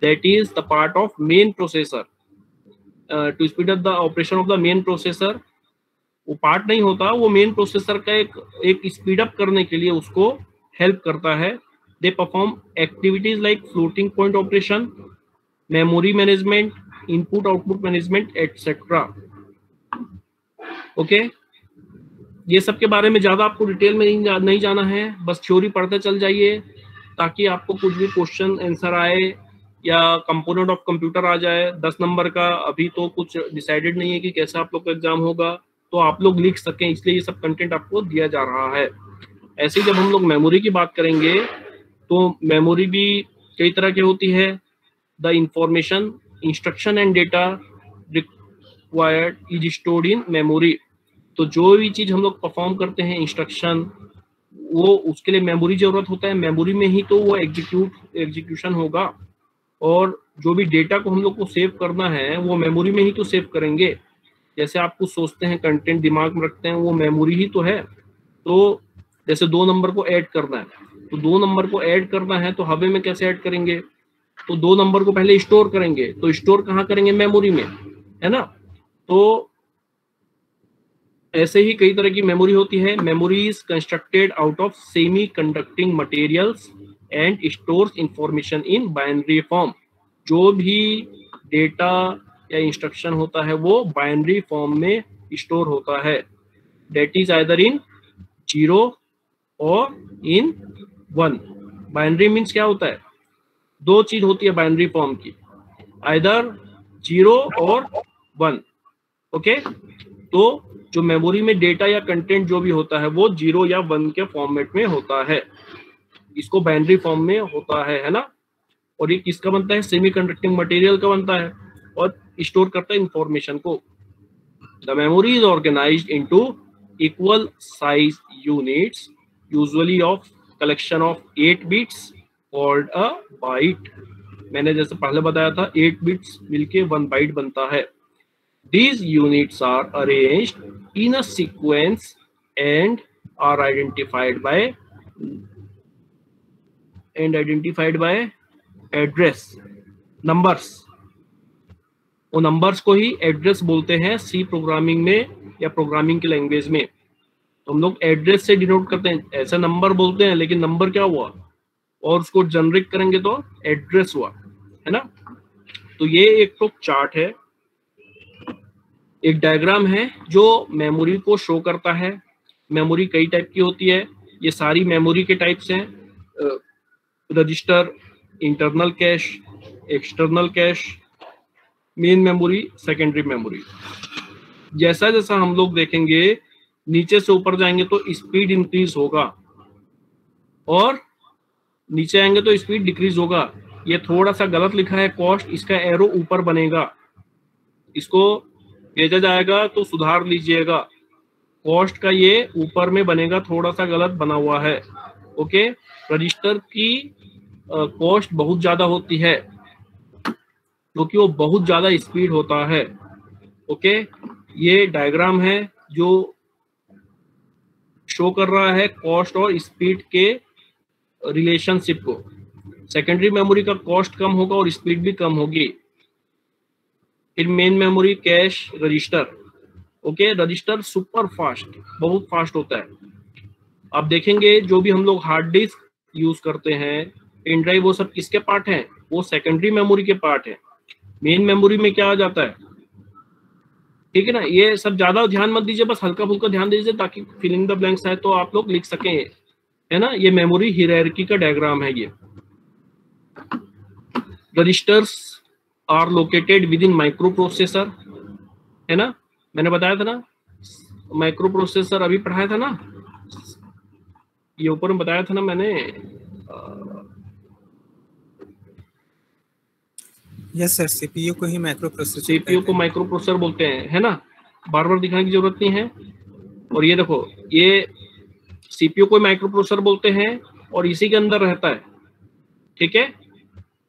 that is the part of main processor. To speed up the operation of the main processor, वो पार्ट नहीं होता, वो मेन प्रोसेसर का एक स्पीड अप करने के लिए उसको हेल्प करता है। They perform activities like floating point operation, memory management, input output management etcetera. Okay, ये सब के बारे में ज्यादा आपको डिटेल में नहीं जाना है, बस थ्योरी पढ़ते चल जाइए ताकि आपको कुछ भी क्वेश्चन आंसर आए या कंपोनेंट ऑफ कंप्यूटर आ जाए 10 नंबर का, अभी तो कुछ डिसाइडेड नहीं है कि कैसा आप लोग का एग्जाम होगा, तो आप लोग लिख सकें, इसलिए ये सब कंटेंट आपको दिया जा रहा है। ऐसे ही जब हम लोग मेमोरी की बात करेंगे तो मेमोरी भी कई तरह की होती है। The information, instruction and data required is stored in memory. तो जो भी चीज हम लोग परफॉर्म करते हैं, इंस्ट्रक्शन, वो उसके लिए मेमोरी जरूरत होता है। मेमोरी में ही तो वो एग्जीक्यूशन होगा, और जो भी डेटा को हम लोग को सेव करना है वो मेमोरी में ही तो सेव करेंगे। जैसे आप कुछ सोचते हैं, कंटेंट दिमाग में रखते हैं, वो मेमोरी ही तो है। तो जैसे 2 नंबर को ऐड करना है, तो 2 नंबर को ऐड करना है तो हवे में कैसे ऐड करेंगे? तो 2 नंबर को पहले स्टोर करेंगे, तो स्टोर कहाँ करेंगे? मेमोरी में, है ना। तो ऐसे ही कई तरह की मेमोरी होती है। Memory is constructed out of semi conducting materials and stores information in binary form. जो भी डेटा या इंस्ट्रक्शन होता है वो बाइनरी फॉर्म में स्टोर होता है। दैट इज आइदर इन 0 और इन 1। बाइनरी मीन्स क्या होता है? 2 चीज होती है बाइनरी फॉर्म की, आइदर 0 और 1। ओके, तो जो मेमोरी में डेटा या कंटेंट जो भी होता है वो 0 या 1 के फॉर्मेट में होता है, इसको बाइनरी फॉर्म में होता है ना। और ये किसका बनता है? सेमी कंडक्टिंग मटेरियल का बनता है और स्टोर करता है इंफॉर्मेशन को। The memory is organized into equal size units, usually of collection of 8 bits called a byte. मैंने जैसे पहले बताया था 8 बिट्स मिलके 1 बाइट बनता है। These units are arranged in a sequence and are identified by address numbers। वो numbers को ही एड्रेस बोलते हैं सी प्रोग्रामिंग में या प्रोग्रामिंग की लैंग्वेज में। तो हम लोग एड्रेस से डिनोट करते हैं, ऐसा नंबर बोलते हैं, लेकिन नंबर क्या हुआ? और उसको जनरेट करेंगे तो एड्रेस हुआ, है ना। तो ये एक तो चार्ट है, एक डायग्राम है जो मेमोरी को शो करता है। मेमोरी कई टाइप की होती है, ये सारी मेमोरी के टाइप्स हैं। Register, internal cash, external cash, main memory, secondary memory. जैसा जैसा हम लोग देखेंगे नीचे से ऊपर जाएंगे तो स्पीड इंक्रीज होगा, और नीचे आएंगे तो स्पीड डिक्रीज होगा। ये थोड़ा सा गलत लिखा है कॉस्ट, इसका एरो ऊपर बनेगा, इसको भेजा जाएगा तो सुधार लीजिएगा। कॉस्ट का ये ऊपर में बनेगा, थोड़ा सा गलत बना हुआ है। ओके, रजिस्टर की कॉस्ट बहुत ज्यादा होती है क्योंकि वो बहुत ज्यादा स्पीड होता है। ओके, ये डायग्राम है जो शो कर रहा है कॉस्ट और स्पीड के रिलेशनशिप को। सेकेंडरी मेमोरी का कॉस्ट कम होगा और स्पीड भी कम होगी। फिर main memory, cash, register. Okay, register super fast, बहुत फास्ट होता है। आप देखेंगे जो भी हम लोग हार्ड डिस्क यूज करते हैं, पेन ड्राइव, वो सब किसके पार्ट हैं? वो सेकेंडरी मेमोरी के पार्ट है। मेन मेमोरी में क्या आ जाता है? ठीक है ना। ये सब ज्यादा ध्यान मत दीजिए, बस हल्का फुल्का ध्यान दीजिए ताकि फिलिंग द ब्लैंक्स है तो आप लोग लिख सकें, है ना। ये मेमोरी हायरार्की का डायग्राम है ये। Registers are located within microprocessor, है ना। मैंने बताया था ना, माइक्रो प्रोसेसर अभी पढ़ाया था ना, ये ऊपर में बताया था ना मैंने। यस सर, सीपीयू को ही माइक्रो प्रोसेसर, सीपीयू को माइक्रो प्रोसेसर बोलते हैं, है ना। बार बार दिखाने की जरूरत नहीं है। और ये देखो, ये सीपीयू को माइक्रो प्रोसेसर बोलते हैं और इसी के अंदर रहता है, ठीक है।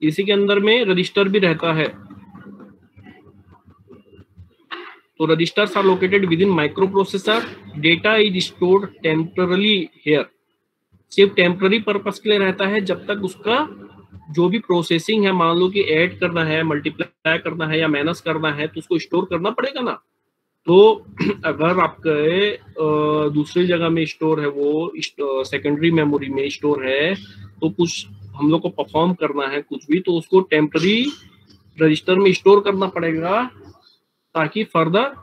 इसी के अंदर में रजिस्टर भी रहता है। तो registers are located within microprocessor. Data is stored temporarily here. सिर्फ टेम्पररी पर्पस के लिए रहता है, जब तक उसका जो भी प्रोसेसिंग है, मान लो कि ऐड करना है, मल्टीप्लाई करना है या माइनस करना है, तो उसको स्टोर करना पड़ेगा ना। तो अगर आपके दूसरी जगह में स्टोर है, वो सेकेंडरी मेमोरी में स्टोर है, तो कुछ हम लोग को परफॉर्म करना है कुछ भी, तो उसको टेम्पररी रजिस्टर में स्टोर करना पड़ेगा ताकि फर्दर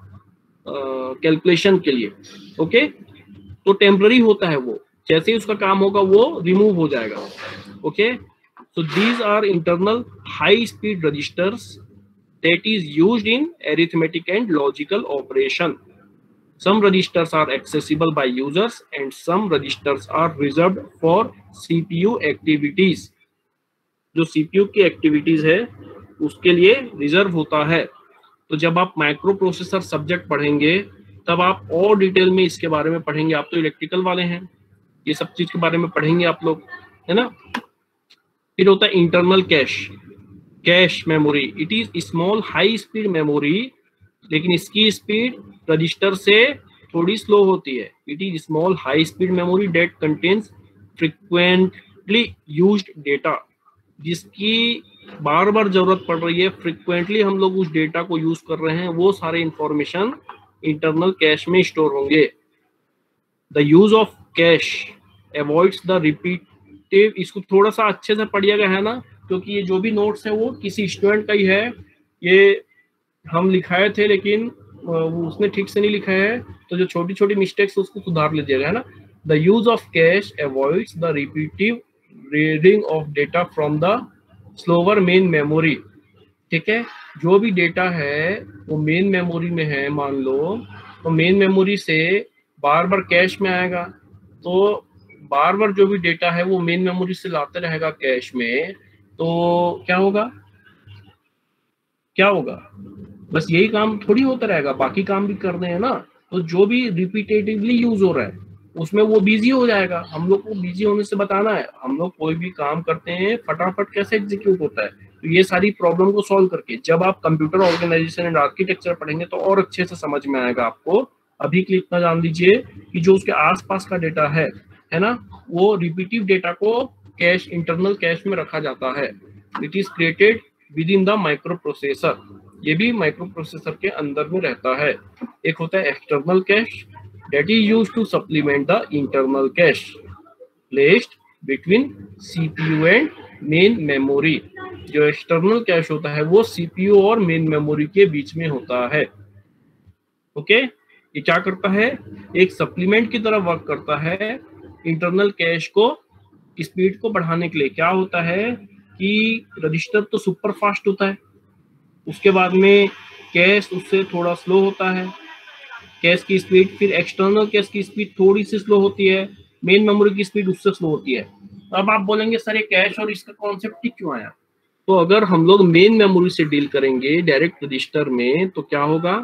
कैलकुलेशन के लिए। ओके, तो टेम्पररी होता है वो, जैसे ही उसका काम होगा वो रिमूव हो जाएगा। Okay, So these are internal high speed registers that is used in arithmetic and logical operation. Some registers are accessible by users and some registers are reserved for CPU activities. जो CPU की activities है उसके लिए reserve होता है। तो जब आप माइक्रो प्रोसेसर सब्जेक्ट पढ़ेंगे तब आप और डिटेल में इसके बारे में पढ़ेंगे। आप तो इलेक्ट्रिकल वाले हैं, ये सब चीज के बारे में पढ़ेंगे आप लोग, है ना। फिर होता है internal cache memory. It is small high speed memory, लेकिन इसकी स्पीड रजिस्टर से थोड़ी स्लो होती है। It is small high speed memory date contains frequently used data, जिसकी बार बार जरूरत पड़ रही है, फ्रिक्वेंटली हम लोग उस डेटा को यूज कर रहे हैं, वो सारे इंफॉर्मेशन इंटरनल कैश में स्टोर होंगे। The use of cash avoids the repetitive. इसको थोड़ा सा अच्छे से पढ़िएगा, है ना, क्योंकि ये जो भी नोट्स है वो किसी स्टूडेंट का ही है। ये हम लिखाए थे लेकिन वो उसने ठीक से नहीं लिखा है, तो जो छोटी छोटी मिस्टेक्स उसको सुधार लीजिएगा, है ना। The use of cash avoids the repetitive reading of data from the slower main memory. ठीक है, जो भी डेटा है वो मेन मेमोरी में है, मान लो, तो मेन मेमोरी से बार बार कैश में आएगा, तो बार बार जो भी डेटा है वो मेन मेमोरी से लाते रहेगा कैश में, तो क्या होगा, बस यही काम थोड़ी होता रहेगा, बाकी काम भी करने हैं ना। तो जो भी रिपीटेटिवली यूज हो रहा है उसमें वो बिजी हो जाएगा। हम लोग को बिजी होने से बताना है, हम लोग कोई भी काम करते हैं फटाफट कैसे एग्जीक्यूट होता है। तो ये सारी प्रॉब्लम को सॉल्व करके जब आप कंप्यूटर ऑर्गेनाइजेशन एंड आर्किटेक्चर पढ़ेंगे तो और अच्छे से समझ में आएगा आपको। अभी के लिए इतना जान लीजिए कि जो उसके आसपास का डेटा है ना, वो रिपीटिव डेटा को कैश, इंटरनल कैश में रखा जाता है। It is created with in the micro processor. ये भी माइक्रो प्रोसेसर के अंदर में रहता है। एक होता है external cash, that is used to supplement the internal cache placed between CPU and main memory। जो एक्सटर्नल कैश होता है वो CPU और मेन मेमोरी के बीच में होता है। ओके, ये क्या करता है, एक सप्लीमेंट की तरह वर्क करता है इंटरनल कैश को स्पीड को बढ़ाने के लिए। क्या होता है कि रजिस्टर तो सुपर फास्ट होता है, उसके बाद में कैश उससे थोड़ा स्लो होता है, कैश की स्पीड, फिर एक्सटर्नल कैश की स्पीड थोड़ी सी स्लो होती है, मेन मेमोरी की स्पीड उससे स्लो होती है। अब आप बोलेंगे सर ये कैश और इसका कॉन्सेप्ट ही क्यों आया? तो अगर हम लोग मेन मेमोरी से डील करेंगे डायरेक्ट रजिस्टर में तो क्या होगा,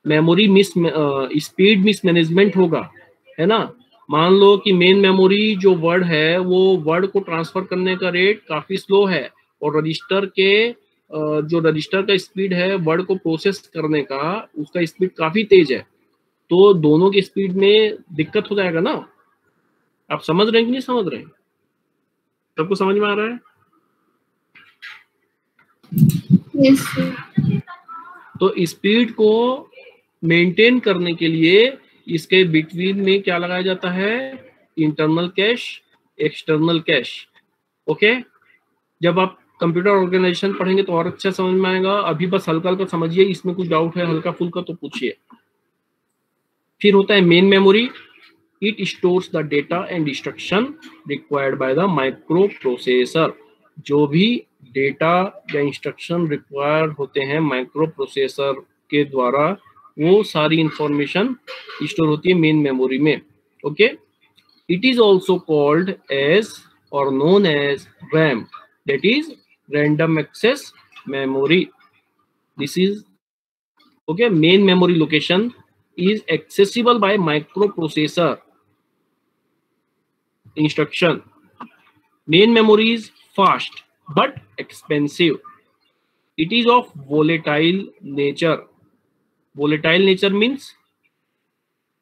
मेमोरी स्पीड मिसमैनेजमेंट होगा, है ना। मान लो कि मेन मेमोरी जो वर्ड है वो वर्ड को ट्रांसफर करने का रेट काफी स्लो है और रजिस्टर के जो रजिस्टर का स्पीड है वर्ड को प्रोसेस करने का, उसका स्पीड काफी तेज है, तो दोनों की स्पीड में दिक्कत हो जाएगा ना। आप समझ रहे हैं कि नहीं समझ रहे हैं? सबको समझ में आ रहा है? Yes, sir. तो स्पीड को मेंटेन करने के लिए इसके बिटवीन में क्या लगाया जाता है, internal cash, external cash. Okay, जब आप कंप्यूटर ऑर्गेनाइजेशन पढ़ेंगे तो और अच्छा समझ में आएगा। अभी बस हल्का हल्का समझिए, इसमें कुछ डाउट है हल्का फुल्का तो पूछिए। फिर होता है main memory. It stores the data and instruction required by the micro processor. जो भी डेटा या इंस्ट्रक्शन रिक्वायर होते हैं माइक्रो प्रोसेसर के द्वारा, वो सारी इंफॉर्मेशन स्टोर होती है मेन मेमोरी में। Okay, it is also called as और known as RAM, that is random access memory. This is okay, main memory location is accessible by microprocessor instruction. Main memory is fast but expensive. It is of volatile nature. Volatile nature means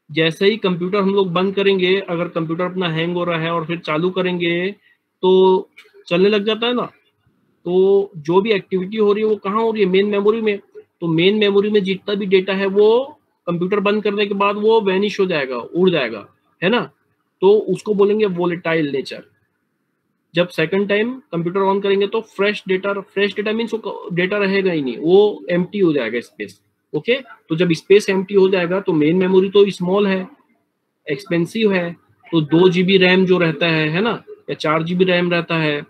जैसे ही computer हम लोग बंद करेंगे, अगर computer अपना hang हो रहा है और फिर चालू करेंगे तो चलने लग जाता है ना, तो जो भी एक्टिविटी हो रही है वो कहाँ हो रही है, मेन मेमोरी में। तो मेन मेमोरी में जितना भी डेटा है वो कंप्यूटर बंद करने के बाद वो वैनिश हो जाएगा, उड़ जाएगा, है ना। तो उसको बोलेंगे वोलेटाइल नेचर। जब सेकंड टाइम कंप्यूटर ऑन करेंगे तो फ्रेश डेटा मीन्स डेटा रहेगा ही नहीं, वो एम्प्टी हो जाएगा स्पेस। ओके, तो जब स्पेस एम्प्टी हो जाएगा तो मेन मेमोरी तो स्मॉल है, एक्सपेंसिव है, तो 2 GB रैम जो रहता है ना, या 4 GB रैम रहता है,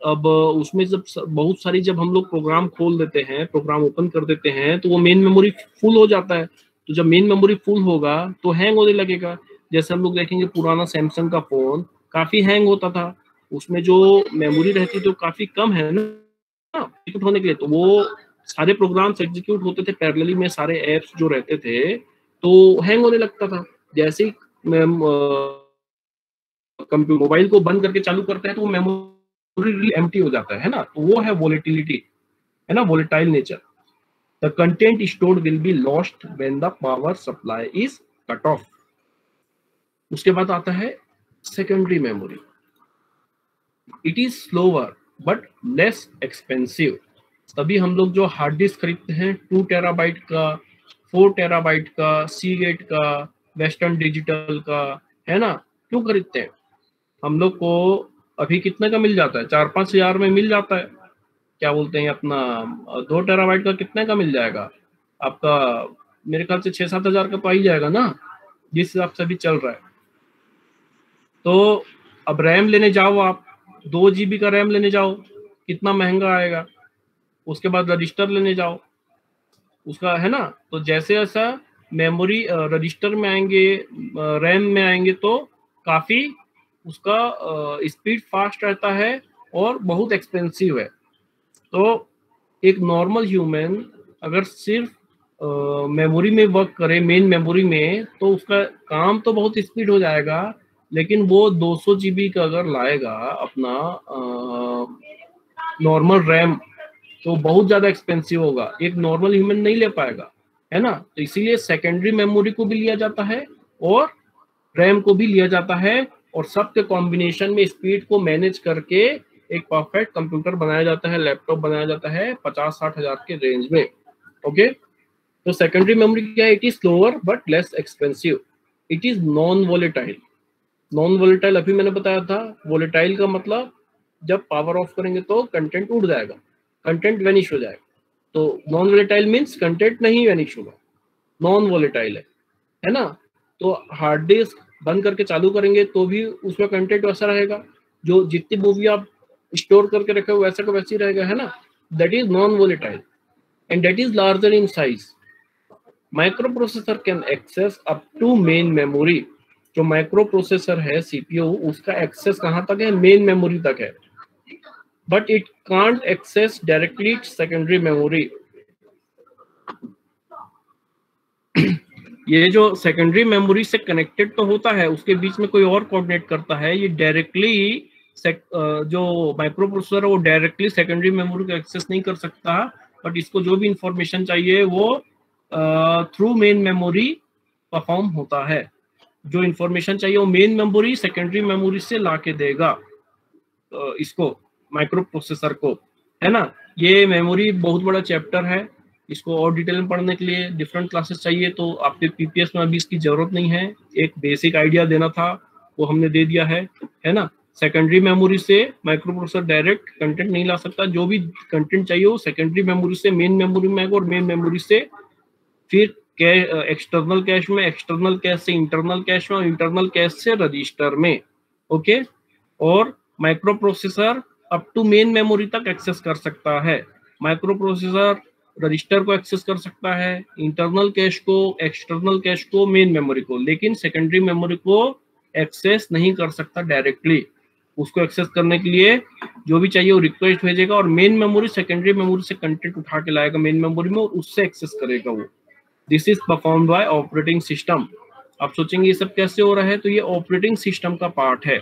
अब उसमें जब बहुत सारी जब हम लोग प्रोग्राम खोल देते हैं, प्रोग्राम ओपन कर देते हैं, तो वो मेन मेमोरी फुल हो जाता है। तो जब मेन मेमोरी फुल होगा तो हैंग होने लगेगा। जैसे हम लोग देखेंगे पुराना सैमसंग का फोन काफी हैंग होता था, उसमें जो मेमोरी रहती थी वो काफी कम है ना एग्जीक्यूट होने के लिए, तो वो सारे प्रोग्राम्स एग्जीक्यूट होते थे पैरेलली में, सारे एप्स जो रहते थे तो हैंग होने लगता था। जैसे ही कंप्यूटर मोबाइल को बंद करके चालू करते हैं तो वो मेमोरी एम्प्टी हो जाता है ना, तो वो है वोलेटिलिटी, है ना, volatile nature. The content stored will be lost when the power supply is cut off. उसके बाद आता है secondary memory. It is slower but less expensive. तभी हम लोग जो हार्ड डिस्क खरीदते हैं 2 टेराबाइट का, 4 टेराबाइट का, सीगेट का, वेस्टर्न डिजिटल का, है ना, क्यों खरीदते हैं? हम लोग को अभी कितने का मिल जाता है? 4-5 हजार में मिल जाता है। क्या बोलते हैं अपना 2 टेराबाइट का कितने का मिल जाएगा आपका? मेरे ख्याल से 6-7 हजार का तो आ ही जाएगा ना, जिस हिसाब से अभी चल रहा है। तो अब रैम लेने जाओ आप, 2 GB का रैम लेने जाओ, कितना महंगा आएगा। उसके बाद रजिस्टर लेने जाओ उसका, है ना। तो जैसे जैसा मेमोरी रजिस्टर में आएंगे, रैम में आएंगे, तो काफी उसका स्पीड फास्ट रहता है और बहुत एक्सपेंसिव है। तो एक नॉर्मल ह्यूमन अगर सिर्फ मेमोरी में वर्क करे, मेन मेमोरी में, तो उसका काम तो बहुत स्पीड हो जाएगा, लेकिन वो 200 GB का अगर लाएगा अपना नॉर्मल रैम तो बहुत ज्यादा एक्सपेंसिव होगा, एक नॉर्मल ह्यूमन नहीं ले पाएगा, है ना। तो इसीलिए सेकेंडरी मेमोरी को भी लिया जाता है और रैम को भी लिया जाता है, और सबके कॉम्बिनेशन में स्पीड को मैनेज करके एक परफेक्ट कंप्यूटर बनाया जाता है, लैपटॉप बनाया जाता है 50-60 हजार के रेंज में। ओके, तो सेकेंडरी मेमोरी क्या है? It is slower but less expensive. It is non volatile. Non volatile अभी मैंने बताया था। वोलेटाइल का मतलब जब पावर ऑफ करेंगे तो कंटेंट उड़ जाएगा, कंटेंट वेनिश हो जाएगा। तो नॉन वोलेटाइल मीन्स कंटेंट नहीं वेनिश होगा, नॉन वोलेटाइल है ना। तो हार्ड डिस्क बंद करके चालू करेंगे तो भी उसमें कंटेंट वैसा रहेगा, जो जितनी मूवी आप स्टोर करके रखे हो वैसा का वैसे ही रहेगा, है ना। That is non volatile and that is larger in size. Microprocessor can access up to main memory. जो माइक्रो प्रोसेसर है सीपीयू, उसका एक्सेस कहाँ तक है? मेन मेमोरी तक है, but it can't access directly secondary memory. ये जो सेकेंडरी मेमोरी से कनेक्टेड तो होता है, उसके बीच में कोई और कोऑर्डिनेट करता है। ये डायरेक्टली जो माइक्रो प्रोसेसर है वो डायरेक्टली सेकेंडरी मेमोरी को एक्सेस नहीं कर सकता, बट इसको जो भी इंफॉर्मेशन चाहिए वो थ्रू मेन मेमोरी परफॉर्म होता है। जो इंफॉर्मेशन चाहिए वो मेन मेमोरी सेकेंडरी मेमोरी से लाके देगा इसको, माइक्रो प्रोसेसर को, है ना। ये मेमोरी बहुत बड़ा चैप्टर है, इसको और डिटेल में पढ़ने के लिए डिफरेंट क्लासेस चाहिए, तो आपके पीपीएस में अभी इसकी जरूरत नहीं है। एक बेसिक आइडिया देना था वो हमने दे दिया है ना। सेकेंडरी मेमोरी से माइक्रो प्रोसेसर डायरेक्ट कंटेंट नहीं ला सकता, जो भी कंटेंट चाहिए वो सेकेंडरी मेमोरी से मेन मेमोरी में आएगा, और मेन मेमोरी से फिर एक्सटर्नल कैश में, एक्सटर्नल कैश से इंटरनल कैश में, और इंटरनल कैश से रजिस्टर में। ओके, और microprocessor up to main memory तक एक्सेस कर सकता है। माइक्रो प्रोसेसर रजिस्टर को एक्सेस कर सकता है, इंटरनल कैश को, एक्सटर्नल कैश को, मेन मेमोरी को, लेकिन सेकेंडरी मेमोरी को एक्सेस नहीं कर सकता डायरेक्टली। उसको एक्सेस करने के लिए जो भी चाहिए वो रिक्वेस्ट भेजेगा, और मेन मेमोरी सेकेंडरी मेमोरी से कंटेंट उठा के लाएगा मेन मेमोरी में, और उससे एक्सेस करेगा वो। This is performed by operating system. आप सोचेंगे ये सब कैसे हो रहा है, तो ये ऑपरेटिंग सिस्टम का पार्ट है,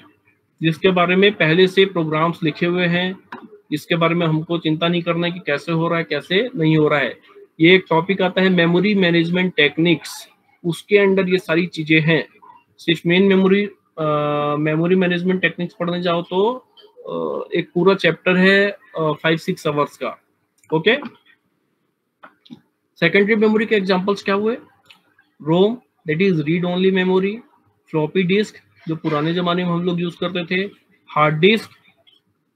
जिसके बारे में पहले से प्रोग्राम्स लिखे हुए हैं। इसके बारे में हमको चिंता नहीं करना है कि कैसे हो रहा है कैसे नहीं हो रहा है। ये एक टॉपिक आता है मेमोरी मैनेजमेंट टेक्निक्स, उसके अंडर ये सारी चीजें हैं। सिर्फ मेन मेमोरी मैनेजमेंट टेक्निक्स पढ़ने जाओ तो एक पूरा चैप्टर है 5-6 आवर्स का। ओके, सेकेंडरी मेमोरी के एग्जांपल्स क्या हुए? ROM, that is read only memory. Floppy disk, जो पुराने जमाने में हम लोग यूज करते थे। हार्ड डिस्क,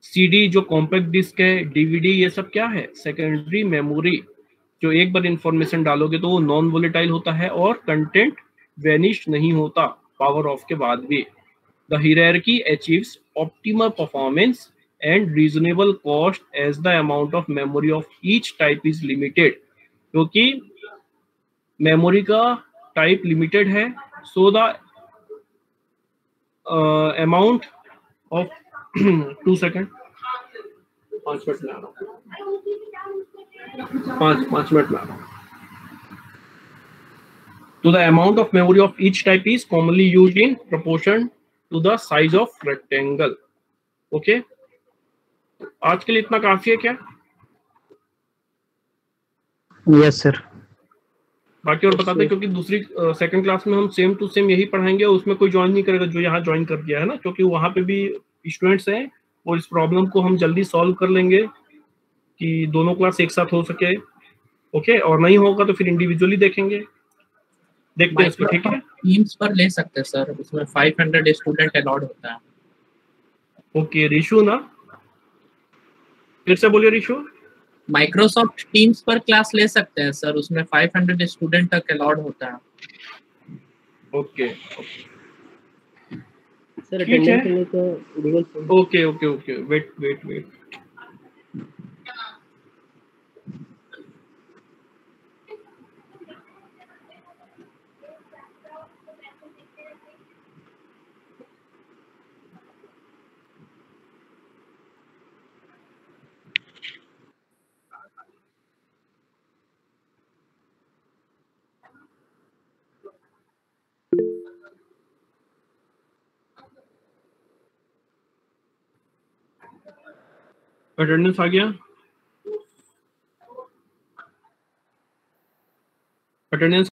सीडी जो कॉम्पैक्ट डिस्क है, डीवीडी, ये सब क्या है? सेकेंडरी मेमोरी, जो एक बार इंफॉर्मेशन डालोगे तो वो नॉन वोलेटाइल होता है और कंटेंट वेनिश नहीं होता पावर ऑफ के बाद भी। The hierarchy achieves optimal performance and reasonable cost as the amount of memory of each type is limited. क्योंकि मेमोरी का टाइप लिमिटेड है, so the amount of 2 second 5 minute में आ रहा हूँ, 5 मिनट में आ रहा हूँ. So the amount of memory of each type is commonly used in proportion to the size of rectangle. Okay? आज के लिए इतना काफी है क्या? Yes sir. बाकी और बताते हैं, क्योंकि दूसरी सेकंड क्लास में हम सेम टू सेम यही पढ़ाएंगे, उसमें कोई ज्वाइन नहीं करेगा जो यहाँ ज्वाइन कर गया है ना, क्योंकि वहाँ पे भी स्टूडेंट्स हैं और इस प्रॉब्लम को हम जल्दी सॉल्व कर लेंगे कि दोनों क्लास एक साथ हो सके. ओके, और नहीं होगा तो फिर इंडिविजुअली देखेंगे, देखते हैं इसको. ठीक है, टीम्स पर ले सकते हैं सर, उसमें 500 स्टूडेंट अलाउड होता है. ओके रिशु ना, फिर से बोलिए रिशु. माइक्रोसॉफ्ट टीम्स पर क्लास ले सकते हैं सर, उसमें 500 स्टूडेंट तक अलाउड होता है. ओके सर ठीक है. अटेंडेंस के लिए तो Google form. Okay okay okay, wait. Attendance आ गया. अटेंडेंस